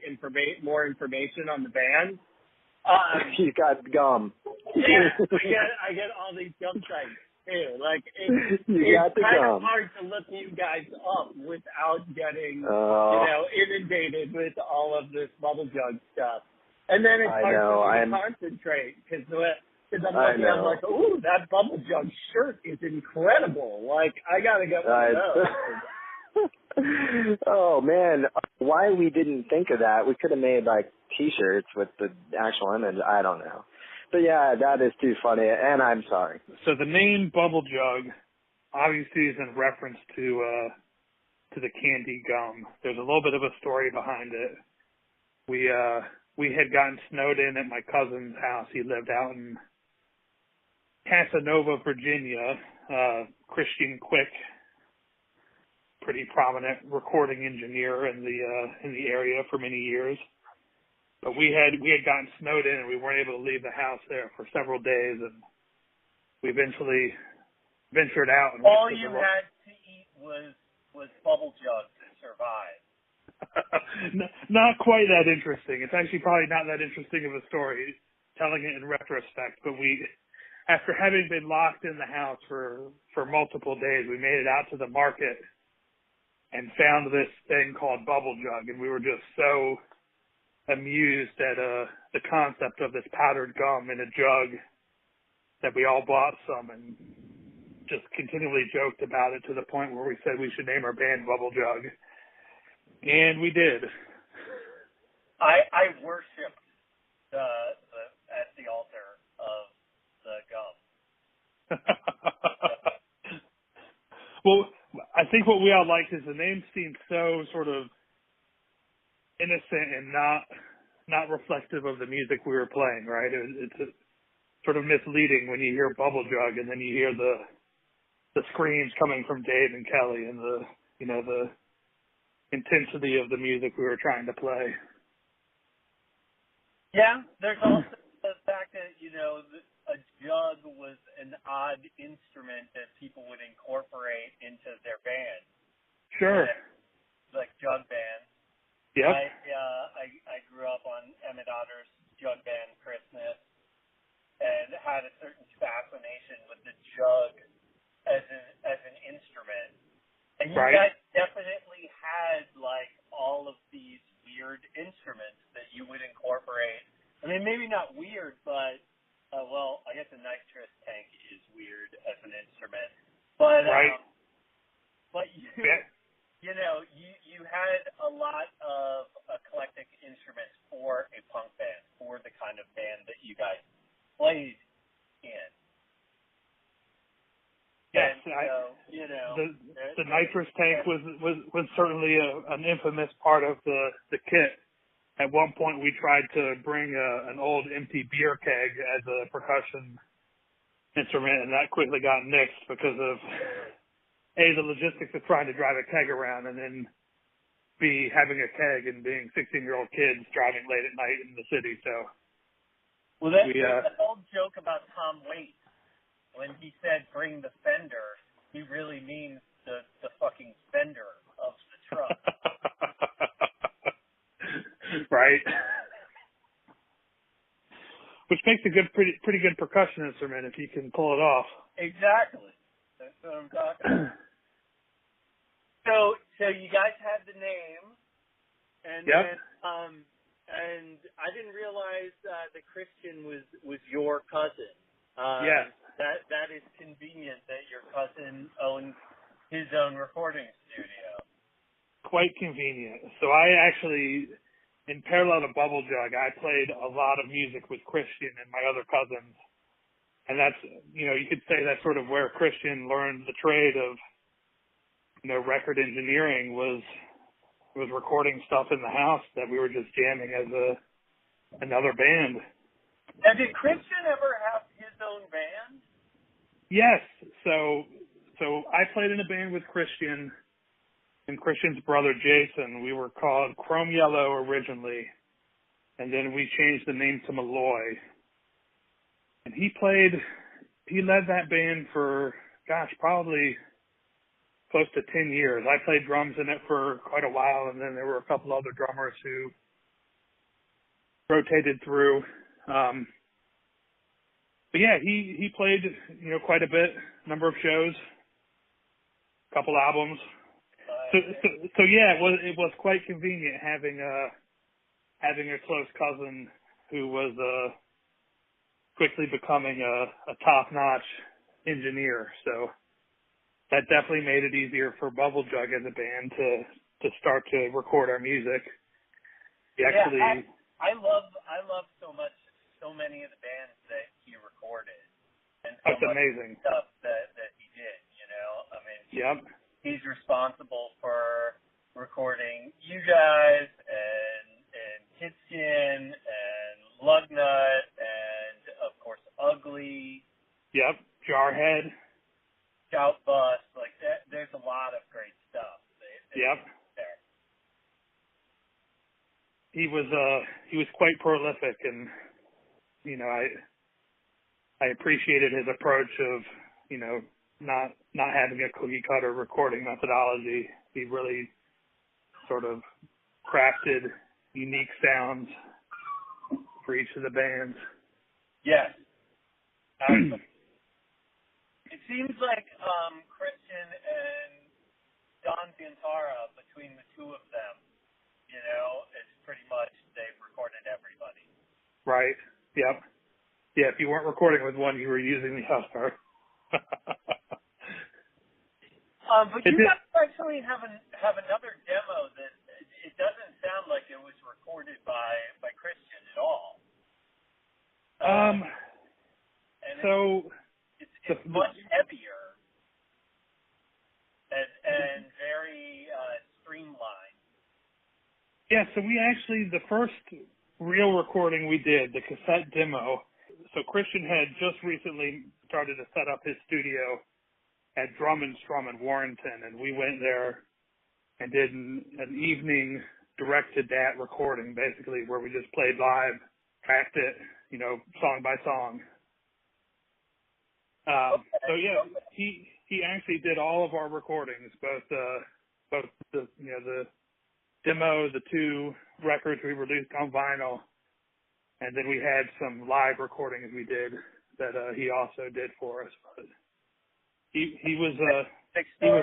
more information on the band. You got gum. Yeah, I get all these gum sites too. Like it's kind of hard to look you guys up without getting inundated with all of this Bubble Jug stuff. And then it's hard for me to concentrate because I'm like, ooh, that Bubble Jug shirt is incredible. Like, I got to get one of those. Oh, man. Why we didn't think of that? We could have made, like, T-shirts with the actual image. I don't know. But, yeah, that is too funny, and I'm sorry. So the name Bubble Jug obviously is in reference to the candy gum. There's a little bit of a story behind it. We had gotten snowed in at my cousin's house. He lived out in Casanova, Virginia, Christian Quick pretty prominent recording engineer in the area for many years. But we had gotten snowed in and we weren't able to leave the house there for several days, and we eventually ventured out. And all you had to eat was bubble jugs to survive. Not quite that interesting. It's actually probably not that interesting of a story, telling it in retrospect. But after having been locked in the house for multiple days, we made it out to the market and found this thing called bubble jug, and we were just so amused at the concept of this powdered gum in a jug that we all bought some and just continually joked about it to the point where we said we should name our band Bubble Jug. And we did. I worshipped at the altar of the gum. Well, I think what we all liked is the name seemed so sort of innocent and not reflective of the music we were playing, right? It's sort of misleading when you hear Bubble Jug and then you hear the screams coming from Dave and Kelly and the intensity of the music we were trying to play. Yeah, there's also the fact that, a jug was an odd instrument that people would incorporate into their band. Sure. Like jug bands. Yep. I grew up on Emmett Otter's jug band Christmas and had a certain fascination with the jug as an instrument. And you guys definitely had like all of these weird instruments that you would incorporate. I mean, maybe not weird, but I guess a nitrous tank is weird as an instrument. But but you had a lot of eclectic instruments for a punk band, for the kind of band that you guys played in. Yes, and, the nitrous tank was certainly an infamous part of the kit. At one point, we tried to bring an old empty beer keg as a percussion instrument, and that quickly got nixed because of the logistics of trying to drive a keg around, and then B, having a keg and being 16-year-old kids driving late at night in the city. So, there's an old joke about Tom Waits. When he said bring the fender, he really means the fucking fender of the truck. Right. Which makes a pretty good percussion instrument if you can pull it off. Exactly. That's what I'm talking about. So you guys had the name, and then and I didn't realize that Christian was your cousin. Yes. That is convenient that your cousin owns his own recording studio. Quite convenient. So I actually, in parallel to Bubble Jug, I played a lot of music with Christian and my other cousins. And that's, you could say that's sort of where Christian learned the trade of, record engineering was recording stuff in the house that we were just jamming as another band. Now, did Christian ever have his own band? Yes. So I played in a band with Christian and Christian's brother Jayson. We were called Chrome Yellow originally, and then we changed the name to Malloy. And he led that band for, probably close to 10 years. I played drums in it for quite a while, and then there were a couple other drummers who rotated through. But yeah, he played, quite a bit, number of shows, couple albums. So yeah, it was quite convenient having a close cousin who was quickly becoming a top-notch engineer. So that definitely made it easier for Bubble Jug as a band to start to record our music. I love so many of the bands that he recorded, and so that's amazing stuff that he did. I mean, he's responsible for recording you guys and Kidskin and Lugnut and of course Ugly. Yep, Jarhead. Shout Bust, like that. There's a lot of great stuff. Yep. there. He was quite prolific, and I appreciated his approach of not having a cookie cutter recording methodology. He really sort of crafted unique sounds for each of the bands. Yes. It seems like Christian and Don Piantara, between the two of them, it's pretty much they've recorded everybody. Right. Yep. Yeah, if you weren't recording with one, you were using the other. But you guys actually have another demo that it doesn't sound like it was recorded by Christian at all. It's much heavier and very streamlined. Yeah, so we actually, the first real recording we did, the cassette demo, so Christian had just recently started to set up his studio at Drum and Strum in Warrenton, and we went there and did an evening direct-to-dat recording, basically, where we just played live, tracked it, song by song. So yeah, he actually did all of our recordings, both the demo, the two records we released on vinyl, and then we had some live recordings we did that he also did for us. But he was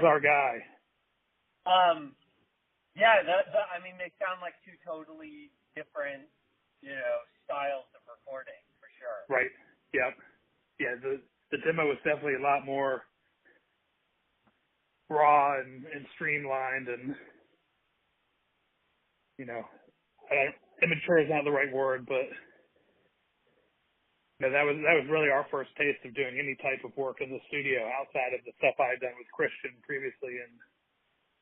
our guy. Yeah, I mean, they sound like two totally different, styles of recording for sure. Right. Yep. Yeah. The demo was definitely a lot more raw and streamlined, and immature is not the right word, but that was really our first taste of doing any type of work in the studio outside of the stuff I had done with Christian previously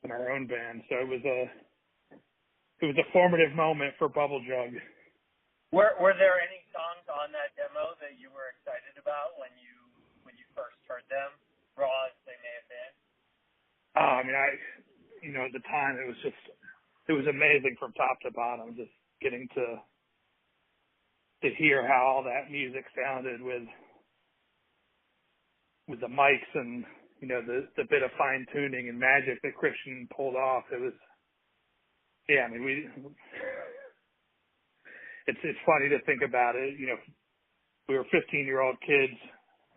in our own band. So it was a formative moment for Bubble Jug. Were there any songs on that demo that you were excited about when you first heard them, raw as they may have been? I mean, at the time it was amazing from top to bottom, just getting to hear how all that music sounded with the mics and the bit of fine tuning and magic that Christian pulled off. It was, yeah, I mean, it's funny to think about it. We were 15-year-old kids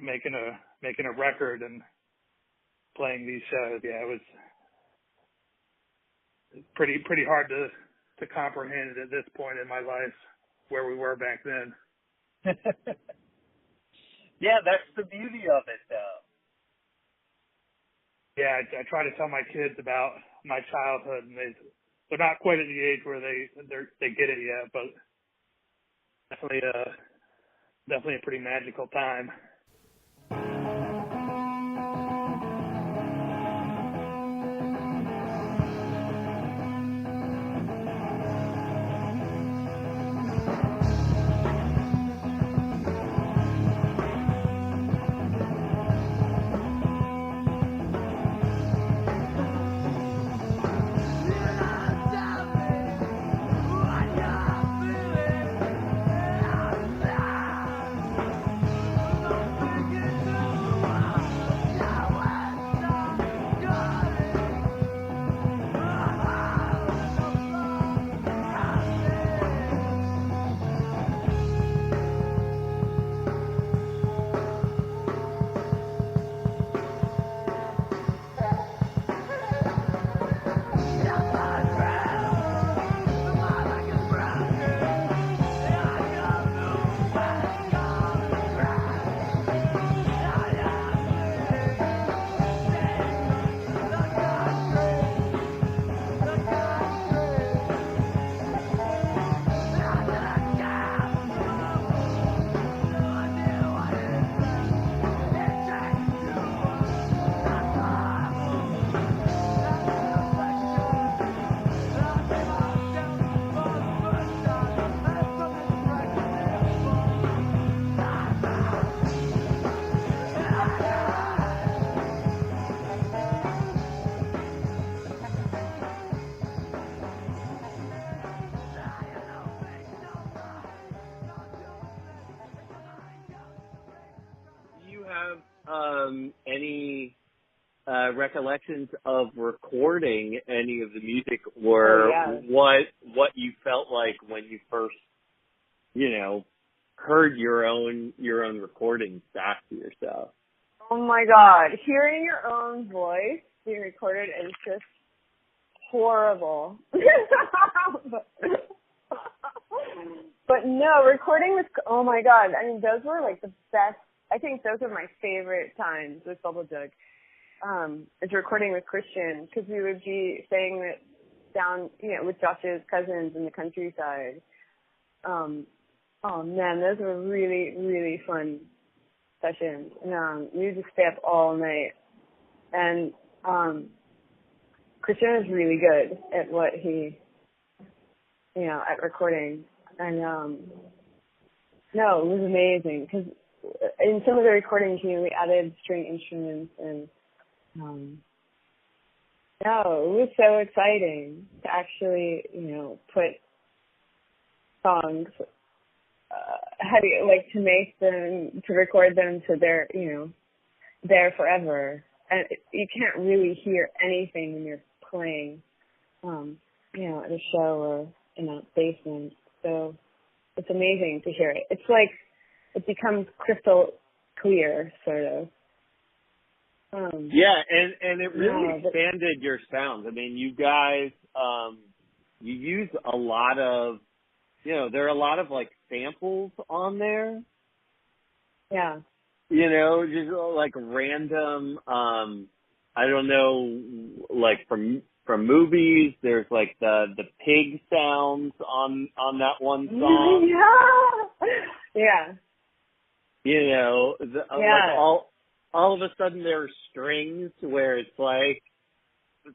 making a record and playing these shows. Yeah, it was pretty hard to comprehend it at this point in my life where we were back then. Yeah, that's the beauty of it, though. Yeah, I try to tell my kids about my childhood, and they're not quite at the age where they get it yet, but definitely a pretty magical time. any recollections of recording any of the music, or what you felt like when you first, heard your own recordings back to yourself? Oh my God, hearing your own voice being recorded is just horrible. But no, recording with, oh my God, I mean, those were like the best. I think those are my favorite times with Bubble Jug. Is recording with Christian, because we would be saying that down, with Josh's cousins in the countryside. Oh man, those were really, really fun sessions. And we would just stay up all night. And Christian is really good at what he, at recording. And no, it was amazing, because in some of the recordings, we added string instruments, and no, it was so exciting to actually, put songs, to make them, to record them so they're, there forever. And you can't really hear anything when you're playing, at a show or in a basement. So it's amazing to hear it. It's like it becomes crystal clear, sort of. And it really expanded your sound. I mean, you guys, you use a lot of, there are a lot of like samples on there. Yeah. Just like random, I don't know, like from movies. There's like the pig sounds on that one song. Yeah. Like all of a sudden there are strings where it's like,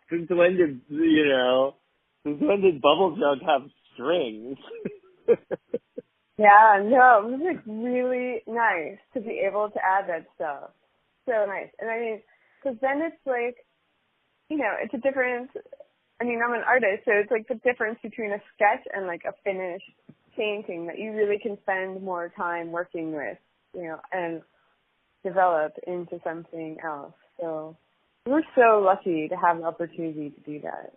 since when did Bubble Jug have strings? Yeah, no, it was like really nice to be able to add that stuff. So nice. And I mean, because then it's like, it's a difference. I mean, I'm an artist, so it's like the difference between a sketch and like a finished painting that you really can spend more time working with, and develop into something else. So we're so lucky to have the opportunity to do that.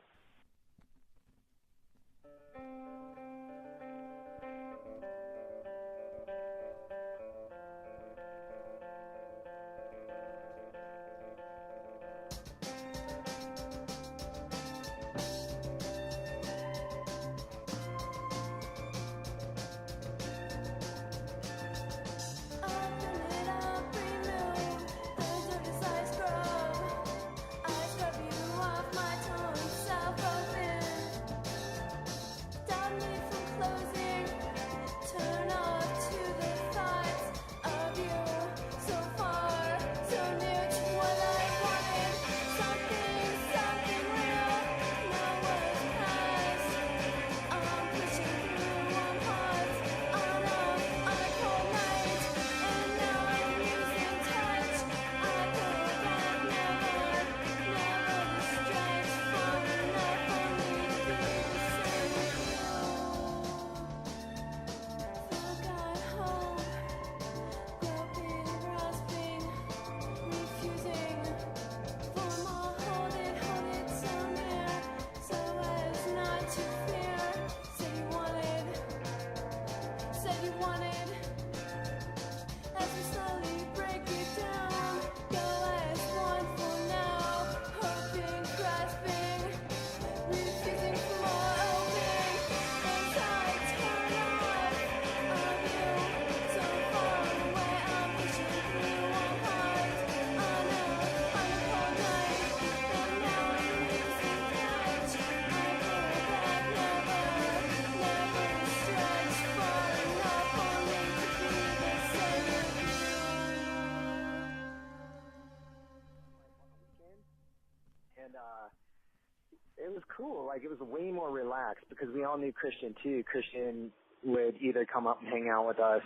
It was cool. Like, it was way more relaxed because we all knew Christian, too. Christian would either come up and hang out with us,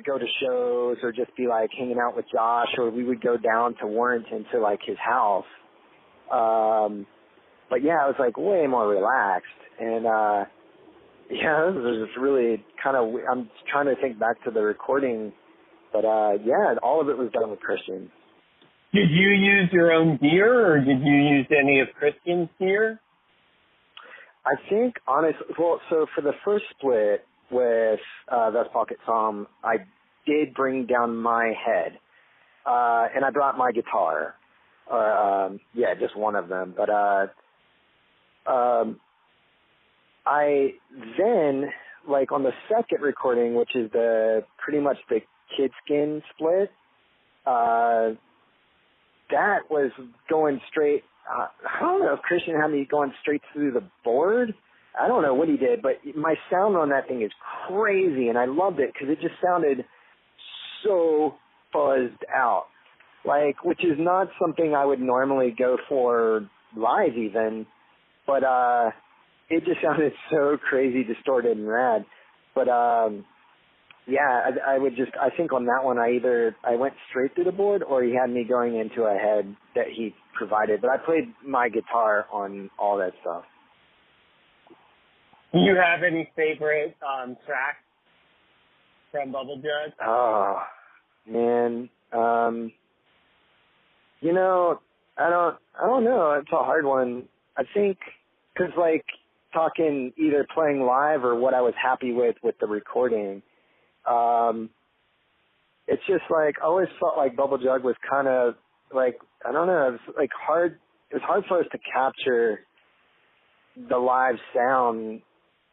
go to shows, or just be, like, hanging out with Josh, or we would go down to Warrenton to, like, his house. But, yeah, it was, like, way more relaxed. And, yeah, this was just really kind of – I'm trying to think back to the recording. But, yeah, all of it was done with Christian. Did you use your own gear, or did you use any of Christian's gear? I think, honestly, well, so for the first split with Thus Pocket Psalm, I did bring down my head, and I brought my guitar. Yeah, just one of them. But I then, like on the second recording, which is pretty much the Kidskin split, that was going straight. I don't know if Christian had me going straight through the board. I don't know what he did, but my sound on that thing is crazy, and I loved it because it just sounded so buzzed out, like, which is not something I would normally go for live even, but it just sounded so crazy, distorted, and rad. But yeah, I think on that one I went straight through the board, or he had me going into a head that he provided. But I played my guitar on all that stuff. Do you have any favorite tracks from Bubble Jug? Oh, man. You know, I don't know. It's a hard one. I think, cause like talking either playing live or what I was happy with the recording, it's just like, I always felt like Bubble Jug was kind of like, I don't know, it was like hard. It was hard for us to capture the live sound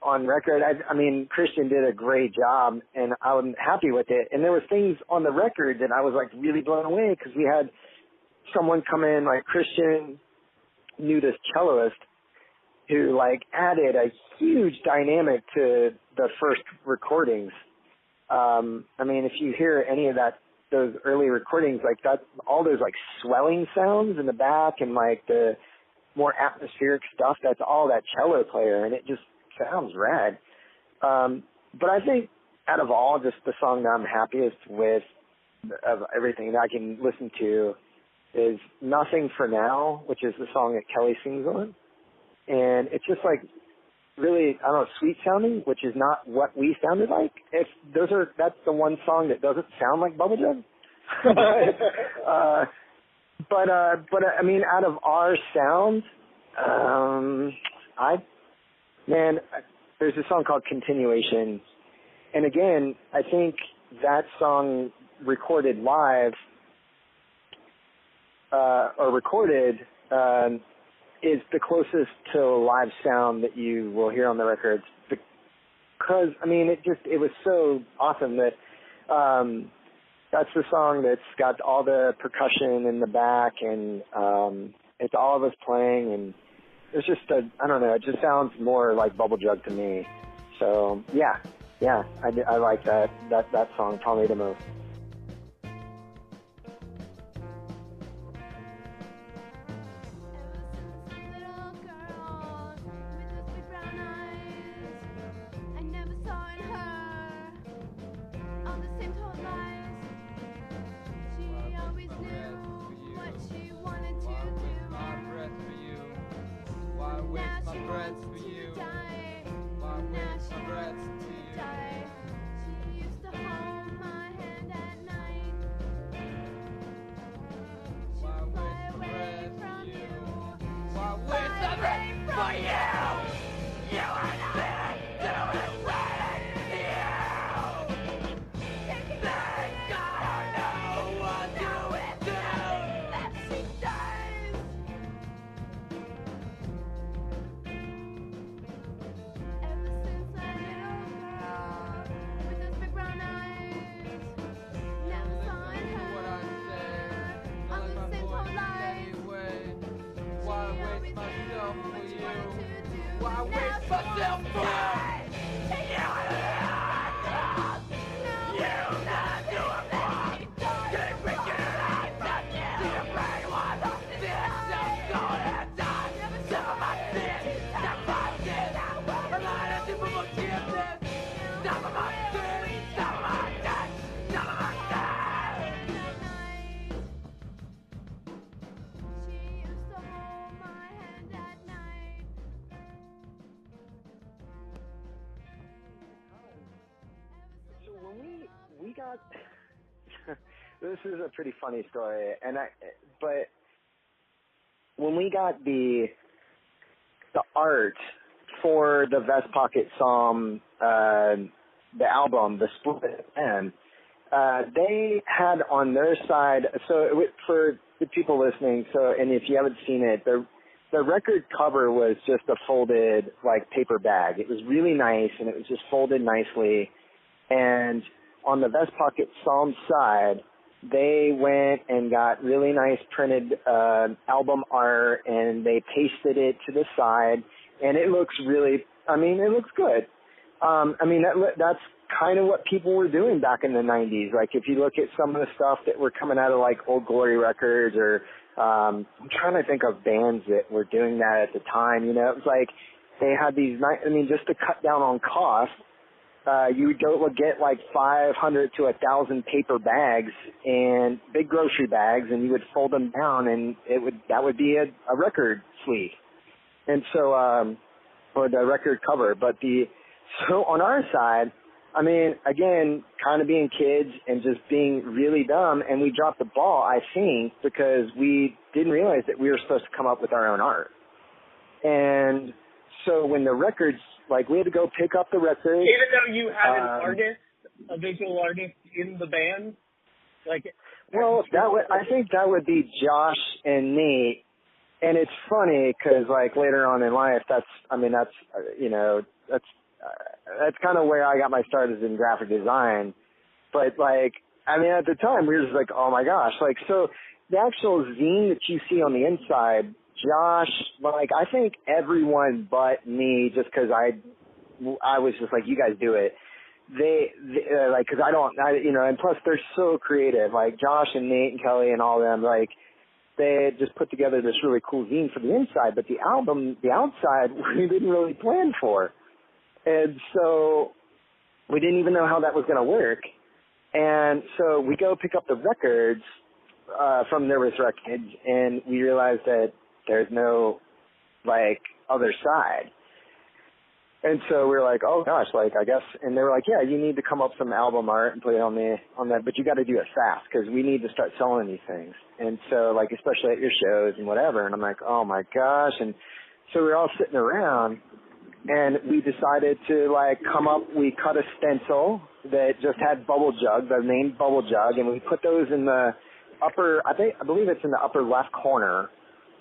on record. I mean, Christian did a great job, and I'm happy with it. And there were things on the record that I was like really blown away, because we had someone come in, like Christian knew this celloist who like added a huge dynamic to the first recordings. I mean, if you hear any of those early recordings, like that, all those like swelling sounds in the back and like the more atmospheric stuff, that's all that cello player, and it just sounds rad. But I think out of all, just the song that I'm happiest with of everything that I can listen to is Nothing for Now, which is the song that Kelly sings on. And it's just like really, I don't know, sweet sounding, which is not what we sounded like. That's the one song that doesn't sound like Bubble Jug. But I mean, out of our sound, there's a song called Continuation. And again, I think that song recorded live, is the closest to live sound that you will hear on the records. Because, I mean, it was so awesome that that's the song that's got all the percussion in the back, and it's all of us playing, and it's just I don't know, it just sounds more like Bubble Jug to me. So, yeah, I like that song probably the most. this is a pretty funny story, but when we got the art for the Vest Pocket Psalm, the album, the split end, they had on their side, so for the people listening, and if you haven't seen it, the record cover was just a folded, like, paper bag. It was really nice, and it was just folded nicely. And on the Vest Pocket Psalm side, they went and got really nice printed album art, and they pasted it to the side, and it looks really, it looks good. That's kind of what people were doing back in the 90s. Like, if you look at some of the stuff that were coming out of, like, Old Glory Records, or I'm trying to think of bands that were doing that at the time, it was like they had these, just to cut down on cost, you would go get like 500 to 1,000 paper bags and big grocery bags, and you would fold them down, and that would be a record sleeve. And so, or the record cover. So on our side, again, kind of being kids and just being really dumb, and we dropped the ball, I think, because we didn't realize that we were supposed to come up with our own art. And so when the records, like, we had to go pick up the records. Even though you had an artist, a visual artist in the band? I think that would be Josh and Nate. And it's funny because, like, later on in life, that's kind of where I got my start is in graphic design. But, like, at the time, we were just like, oh, my gosh. Like, so the actual zine that you see on the inside, Josh, like, I think everyone but me, just because I was just like, you guys do it. They like, because and plus they're so creative. Like, Josh and Nate and Kelly and all them, like, they just put together this really cool zine for the inside, but the album, the outside, we didn't really plan for. And so we didn't even know how that was going to work. And so we go pick up the records from Nervous Records, and we realized that there's no, like, other side. And so we were like, oh gosh, like, I guess, and they were like, yeah, you need to come up with some album art and put it on that, but you got to do it fast because we need to start selling these things. And so, like, especially at your shows and whatever. And I'm like, oh my gosh. And so we were all sitting around, and we decided to, like, we cut a stencil that just had Bubble Jug, the name Bubble Jug, and we put those in the upper, I believe it's in the upper left corner.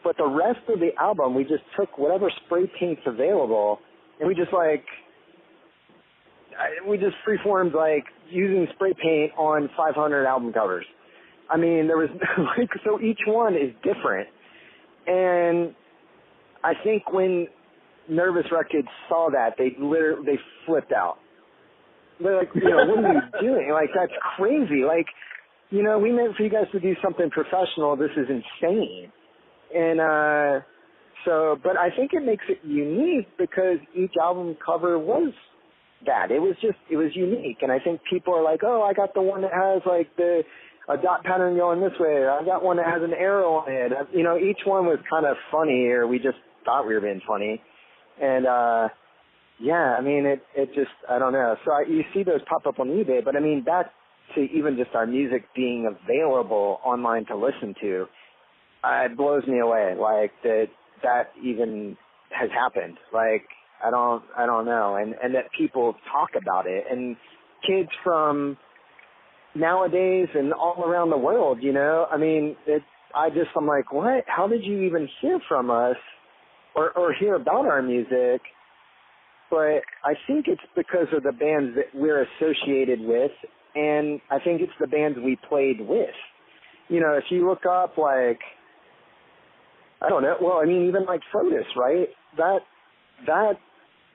But the rest of the album, we just took whatever spray paints available, and we just freeformed, like, using spray paint on 500 album covers. There was, like, so each one is different. And I think when Nervous Records saw that, they flipped out. They're like, what are you doing? Like, that's crazy. Like, we meant for you guys to do something professional. This is insane. And but I think it makes it unique because each album cover was that. It was unique. And I think people are like, oh, I got the one that has, like, a dot pattern going this way. Or I got one that has an arrow on it. Each one was kind of funny, or we just thought we were being funny. And, it just, I don't know. So you see those pop up on eBay, but back to even just our music being available online to listen to, it blows me away, like, that even has happened. Like, I don't know. And that people talk about it. And kids from nowadays and all around the world, I'm like, what? How did you even hear from us or hear about our music? But I think it's because of the bands that we're associated with, and I think it's the bands we played with. If you look up, like, I don't know, well, even like Frodus, right? That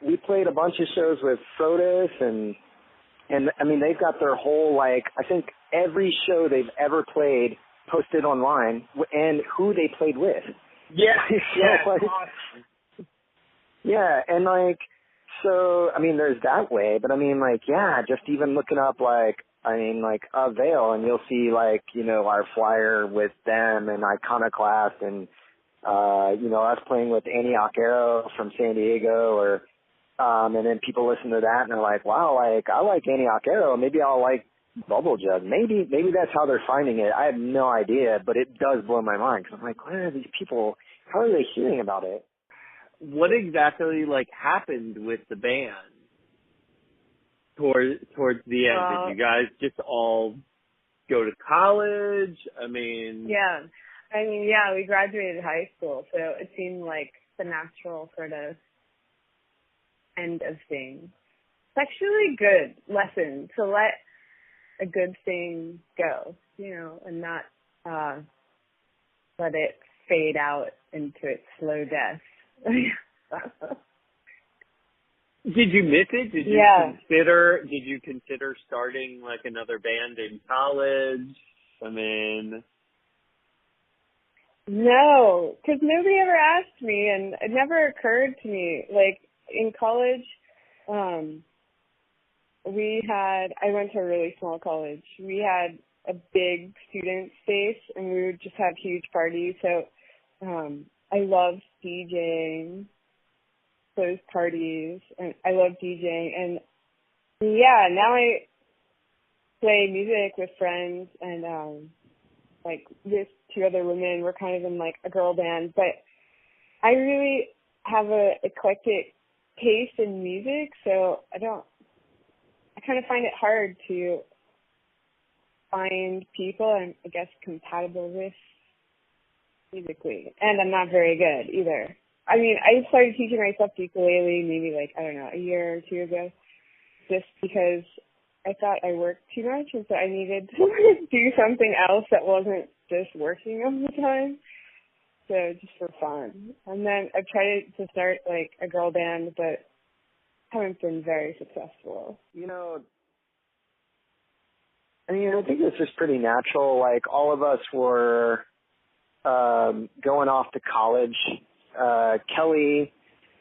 we played a bunch of shows with Frodus, and they've got their whole, like, I think every show they've ever played posted online and who they played with. Yeah, yeah, and, like, so, there's that way, but just even looking up, like, Avail, and you'll see, like, our flyer with them and Iconoclast and, us playing with Antioch Arrow from San Diego, or, and then people listen to that and they're like, wow, like, I like Antioch Arrow, maybe I'll like Bubble Jug. Maybe that's how they're finding it. I have no idea, but it does blow my mind because I'm like, where are these people? How are they hearing about it? What exactly like happened with the band towards the end? Did you guys just all go to college? We graduated high school, so it seemed like the natural sort of end of things. It's actually a good lesson to let a good thing go, and not let it fade out into its slow death. Did you miss it? Did you consider starting like another band in college? I mean, no, because nobody ever asked me, and it never occurred to me. Like in college, I went to a really small college. We had a big student space, and we would just have huge parties. So I loved DJing those parties, and I love DJing. And now I play music with friends, and like with two other women. We're kind of in like a girl band, but I really have a eclectic taste in music, so I kind of find it hard to find people I'm, I guess, compatible with musically. And I'm not very good either. I mean, I started teaching myself the ukulele maybe like, I don't know, a year or two ago, just because I thought I worked too much, and so I needed to do something else that wasn't just working all the time. So just for fun. And then I tried to start like a girl band, but haven't been very successful. I think this is pretty natural. Like all of us were going off to college. Kelly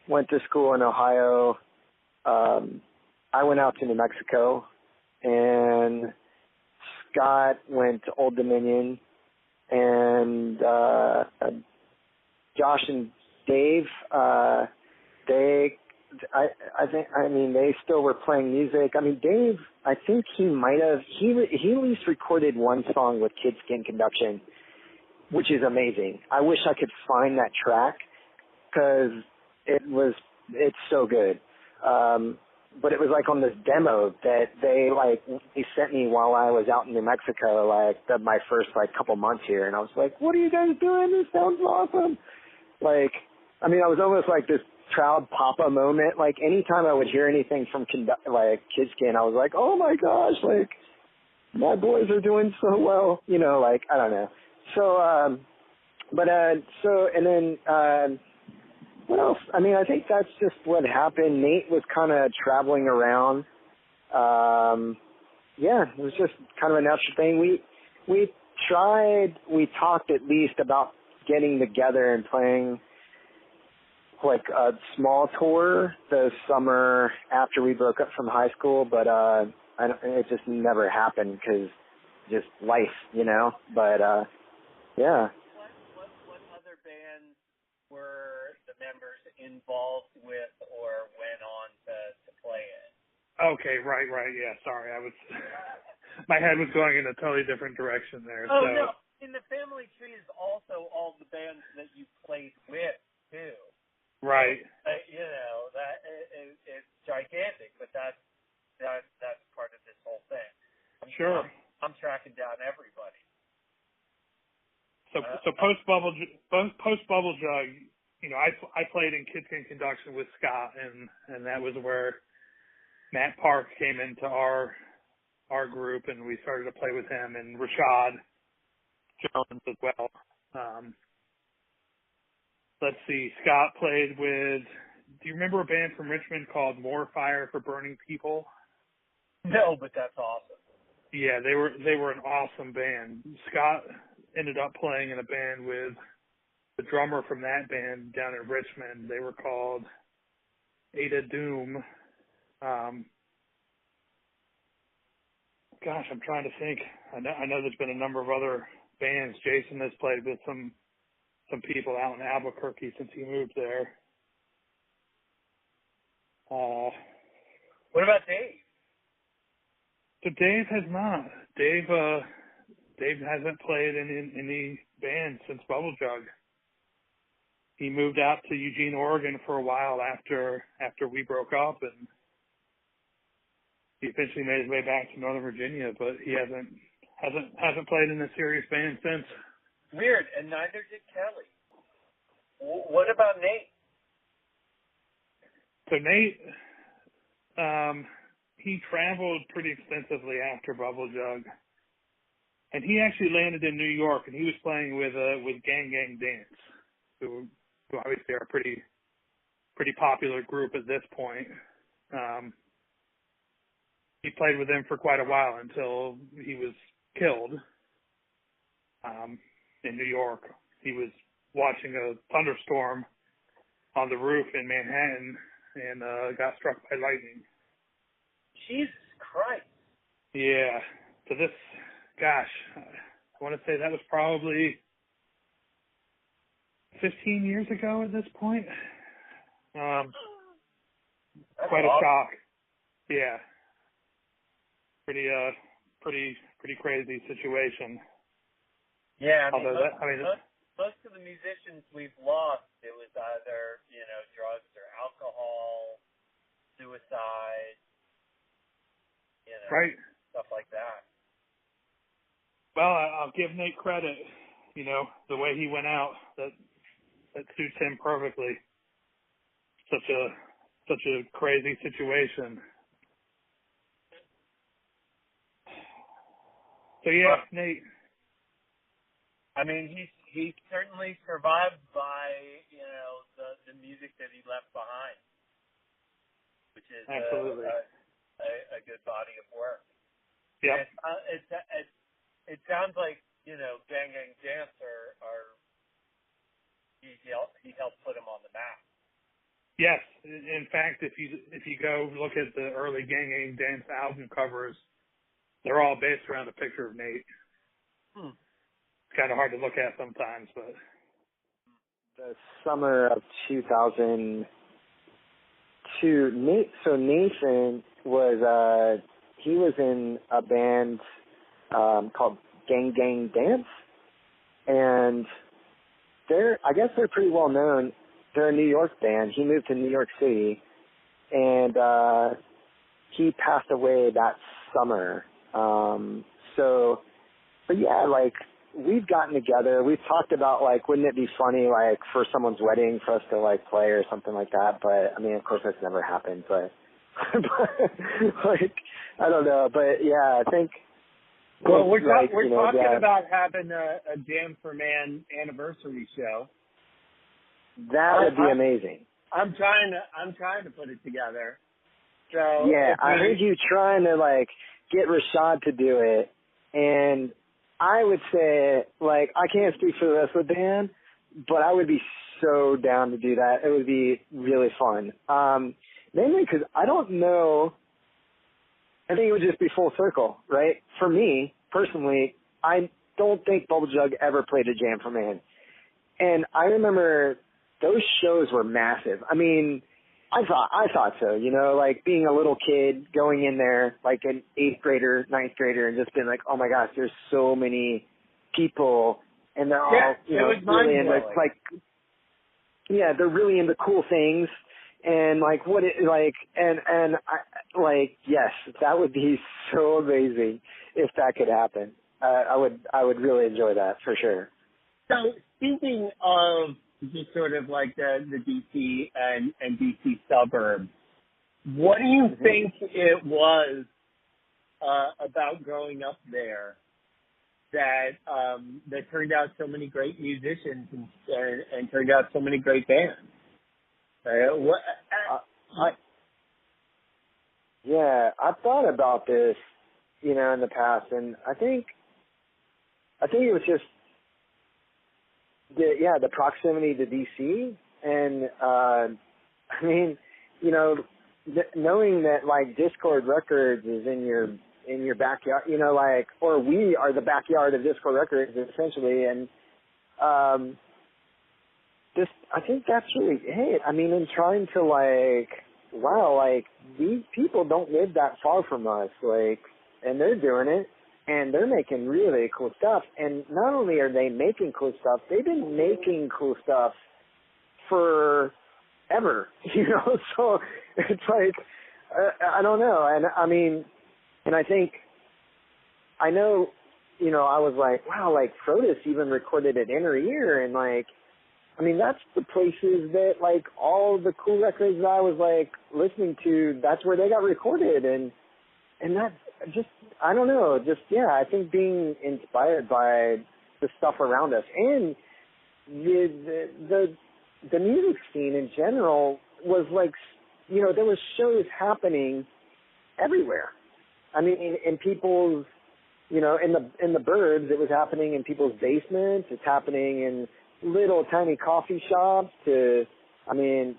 went to school in Ohio. I went out to New Mexico, and Scott went to Old Dominion, and Josh and Dave, they still were playing music. I mean, Dave, I think he at least recorded one song with Kidskin Conduction, which is amazing. I wish I could find that track because it's so good. But it was like on this demo that they sent me while I was out in New Mexico, my first couple months here. And I was like, what are you guys doing? This sounds awesome. I was almost like this proud papa moment. Like anytime I would hear anything from Kidskin, I was like, oh my gosh, my boys are doing so well, I don't know. So, and then, what else? I think that's just what happened. Nate was kind of traveling around. It was just kind of a natural thing. We talked at least about getting together and playing a small tour the summer after we broke up from high school, but it just never happened because just life, But What other bands were the members involved with or went on to play in? Okay, right, yeah. Sorry, I was my head was going in a totally different direction there. Oh so. no, in the family tree is also all the bands that you played with too. Right. That it's gigantic, but that's part of this whole thing. Sure. I'm tracking down everybody. So post bubble jug, I played in Kidskin Conduction with Scott, and that was where Matt Park came into our group, and we started to play with him, and Rashad Jones as well. Let's see, Scott played with, do you remember a band from Richmond called More Fire for Burning People? No, but that's awesome. Yeah, they were an awesome band. Scott ended up playing in a band with the drummer from that band down in Richmond. They were called Ada Doom. Gosh, I'm trying to think. I know there's been a number of other bands. Jayson has played with some people out in Albuquerque since he moved there. What about Dave? So Dave has not. Dave hasn't played in any band since Bubble Jug. He moved out to Eugene, Oregon for a while after we broke up, and he eventually made his way back to Northern Virginia, but he hasn't played in a serious band since. Weird, and neither did Kelly. What about Nate? So Nate, he traveled pretty extensively after Bubble Jug, and he actually landed in New York, and he was playing with Gang Gang Dance, who obviously are a pretty popular group at this point. He played with them for quite a while until he was killed in New York. He was watching a thunderstorm on the roof in Manhattan and got struck by lightning. Jesus Christ. Yeah. So this, gosh, I want to say that was probably 15 years ago at this point. Quite a shock. Yeah. Pretty crazy situation. Yeah, most of the musicians we've lost, it was either, drugs or alcohol, suicide, right, stuff like that. Well, I'll give Nate credit, the way he went out, that suits him perfectly. Such a crazy situation. So yeah, Nate. I mean, he certainly survived by the music that he left behind, which is absolutely a good body of work. Yeah. It sounds like Gang Gang Dance are he helped put him on the map. Yes, in fact, if you go look at the early Gang Gang Dance album covers, they're all based around a picture of Nate. It's kind of hard to look at sometimes, but the summer of 2002, Nathan was he was in a band called Gang Gang Dance, and I guess they're pretty well known. They're a New York band. He moved to New York City, and he passed away that summer. But yeah, like, we've gotten together. We've talked about, like, wouldn't it be funny, like, for someone's wedding for us to, like, play or something like that. But, I mean, of course that's never happened. But, like, I don't know. But, yeah, I think. Well, we're talking about having a Jam for Man anniversary show. That would be amazing. I'm trying to put it together. So yeah, I heard you trying to, like, get Rashad to do it, and I would say, like, I can't speak for the rest of the band, but I would be so down to do that. It would be really fun. Mainly because I don't know, I think it would just be full circle, right? For me, personally, I don't think Bubble Jug ever played a Jam for Man. And I remember those shows were massive. I mean, I thought so, like being a little kid going in there, like an 8th grader, 9th grader, and just being like, oh my gosh, there's so many people, and they're all, really into, like, yeah, they're really into cool things, and like what it, like, and I, like, yes, that would be so amazing if that could happen. I would really enjoy that for sure. So speaking of just sort of like the DC and DC suburbs, what do you think it was about growing up there that turned out so many great musicians and turned out so many great bands? I've thought about this, in the past, and I think it was just the proximity to DC, and I mean, knowing that, like, Discord Records is in your backyard, like, or we are the backyard of Discord Records essentially, and I think that's really it. I mean, in trying to, like, wow, like, these people don't live that far from us, like, and they're doing it, and they're making really cool stuff. And not only are they making cool stuff, they've been making cool stuff forever, you know. So it's like, I don't know. And I mean, and I think, I know, you know, I was like, wow, like Frodus even recorded at Inner Ear, and like, I mean, that's the places that like all the cool records that I was like listening to, that's where they got recorded. And that's just, I don't know, just, yeah, I think being inspired by the stuff around us, and the music scene in general was like, you know, there was shows happening everywhere. I mean, in people's, you know, in the burbs, it was happening in people's basements. It's happening in little tiny coffee shops to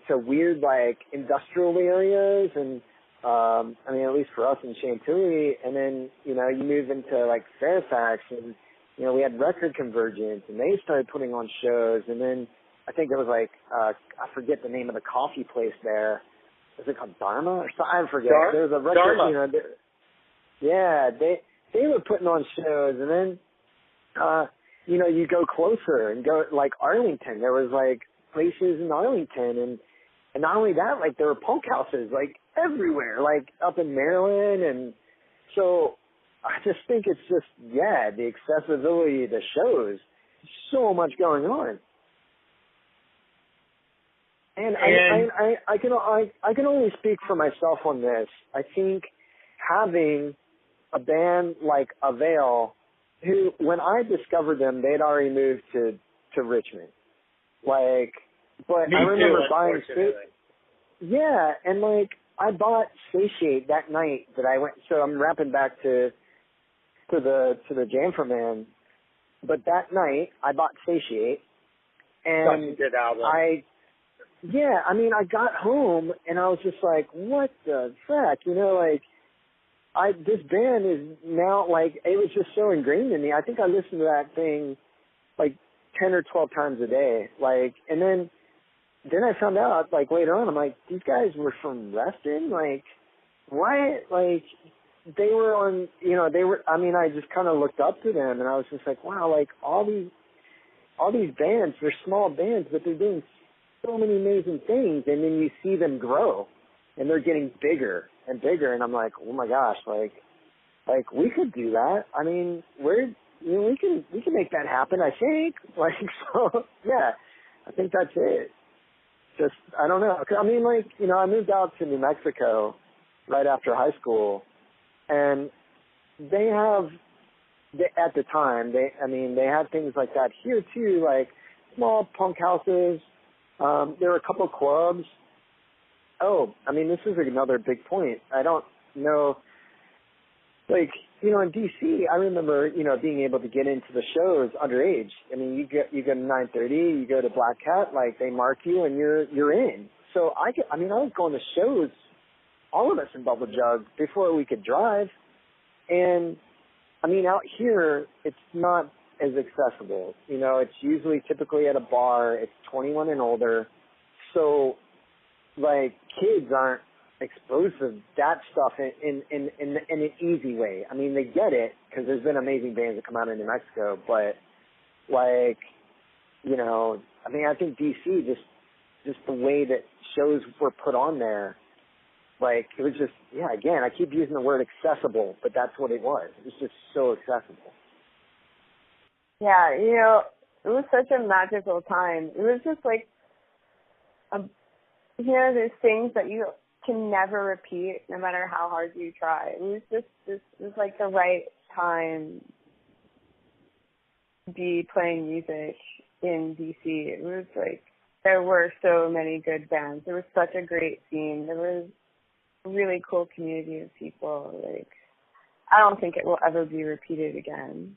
weird like industrial areas, and I mean, at least for us in Chantilly. And then, you know, you move into like Fairfax, and you know, we had Record Convergence, and they started putting on shows. And then I think there was like I forget the name of the coffee place there. Is it called Dharma or something? I forget. There was a record, Dharma. you know. Yeah, they were putting on shows, and then, you know, you go closer and go like Arlington. There was like places in Arlington, and not only that, like there were punk houses like everywhere, like up in Maryland, and so I just think it's just, yeah, the accessibility of the shows, so much going on. And I can only speak for myself on this. I think having a band like Avail, who, when I discovered them, they'd already moved to Richmond. Like, but Me I remember too, buying, unfortunately. yeah, and like I bought Satiate that night that I went. So I'm wrapping back to the Jamfer Man, but that night I bought Satiate, and Such a good album. I mean, I got home and I was just like, what the heck, you know, like. This band is now, like, it was just so ingrained in me. I think I listened to that thing like 10 or 12 times a day. Like, and then I found out, like, later on, I'm like, these guys were from Reston? Like, why? Like, they were on, you know, I mean, I just kind of looked up to them, and I was just like, wow, like, all these bands, they're small bands, but they're doing so many amazing things, and then you see them grow, and they're getting bigger and bigger, and I'm like, oh my gosh, like we could do that. I mean, we can make that happen, I think. Like, so yeah, I think that's it. Just, I don't know. I mean, like, you know, I moved out to New Mexico right after high school, and at the time, they had things like that here too, like small punk houses. There were a couple of clubs. Oh, I mean, this is another big point. I don't know, like, you know, in D.C., I remember, you know, being able to get into the shows underage. I mean, you go to 9:30, you go to Black Cat, like, they mark you and you're in. So I was going to shows, all of us in Bubble Jug, before we could drive. And, I mean, out here, it's not as accessible. You know, it's usually typically at a bar. It's 21 and older. So, like, kids aren't exposed to that stuff in an easy way. I mean, they get it because there's been amazing bands that come out of New Mexico, but, like, you know, I mean, I think DC, just the way that shows were put on there, like, it was just, yeah, again, I keep using the word accessible, but that's what it was. It was just so accessible. Yeah, you know, it was such a magical time. It was just like, you know, there's things that you can never repeat no matter how hard you try. It was just, it was like the right time to be playing music in DC. It was like, there were so many good bands. There was such a great scene. There was a really cool community of people. Like, I don't think it will ever be repeated again.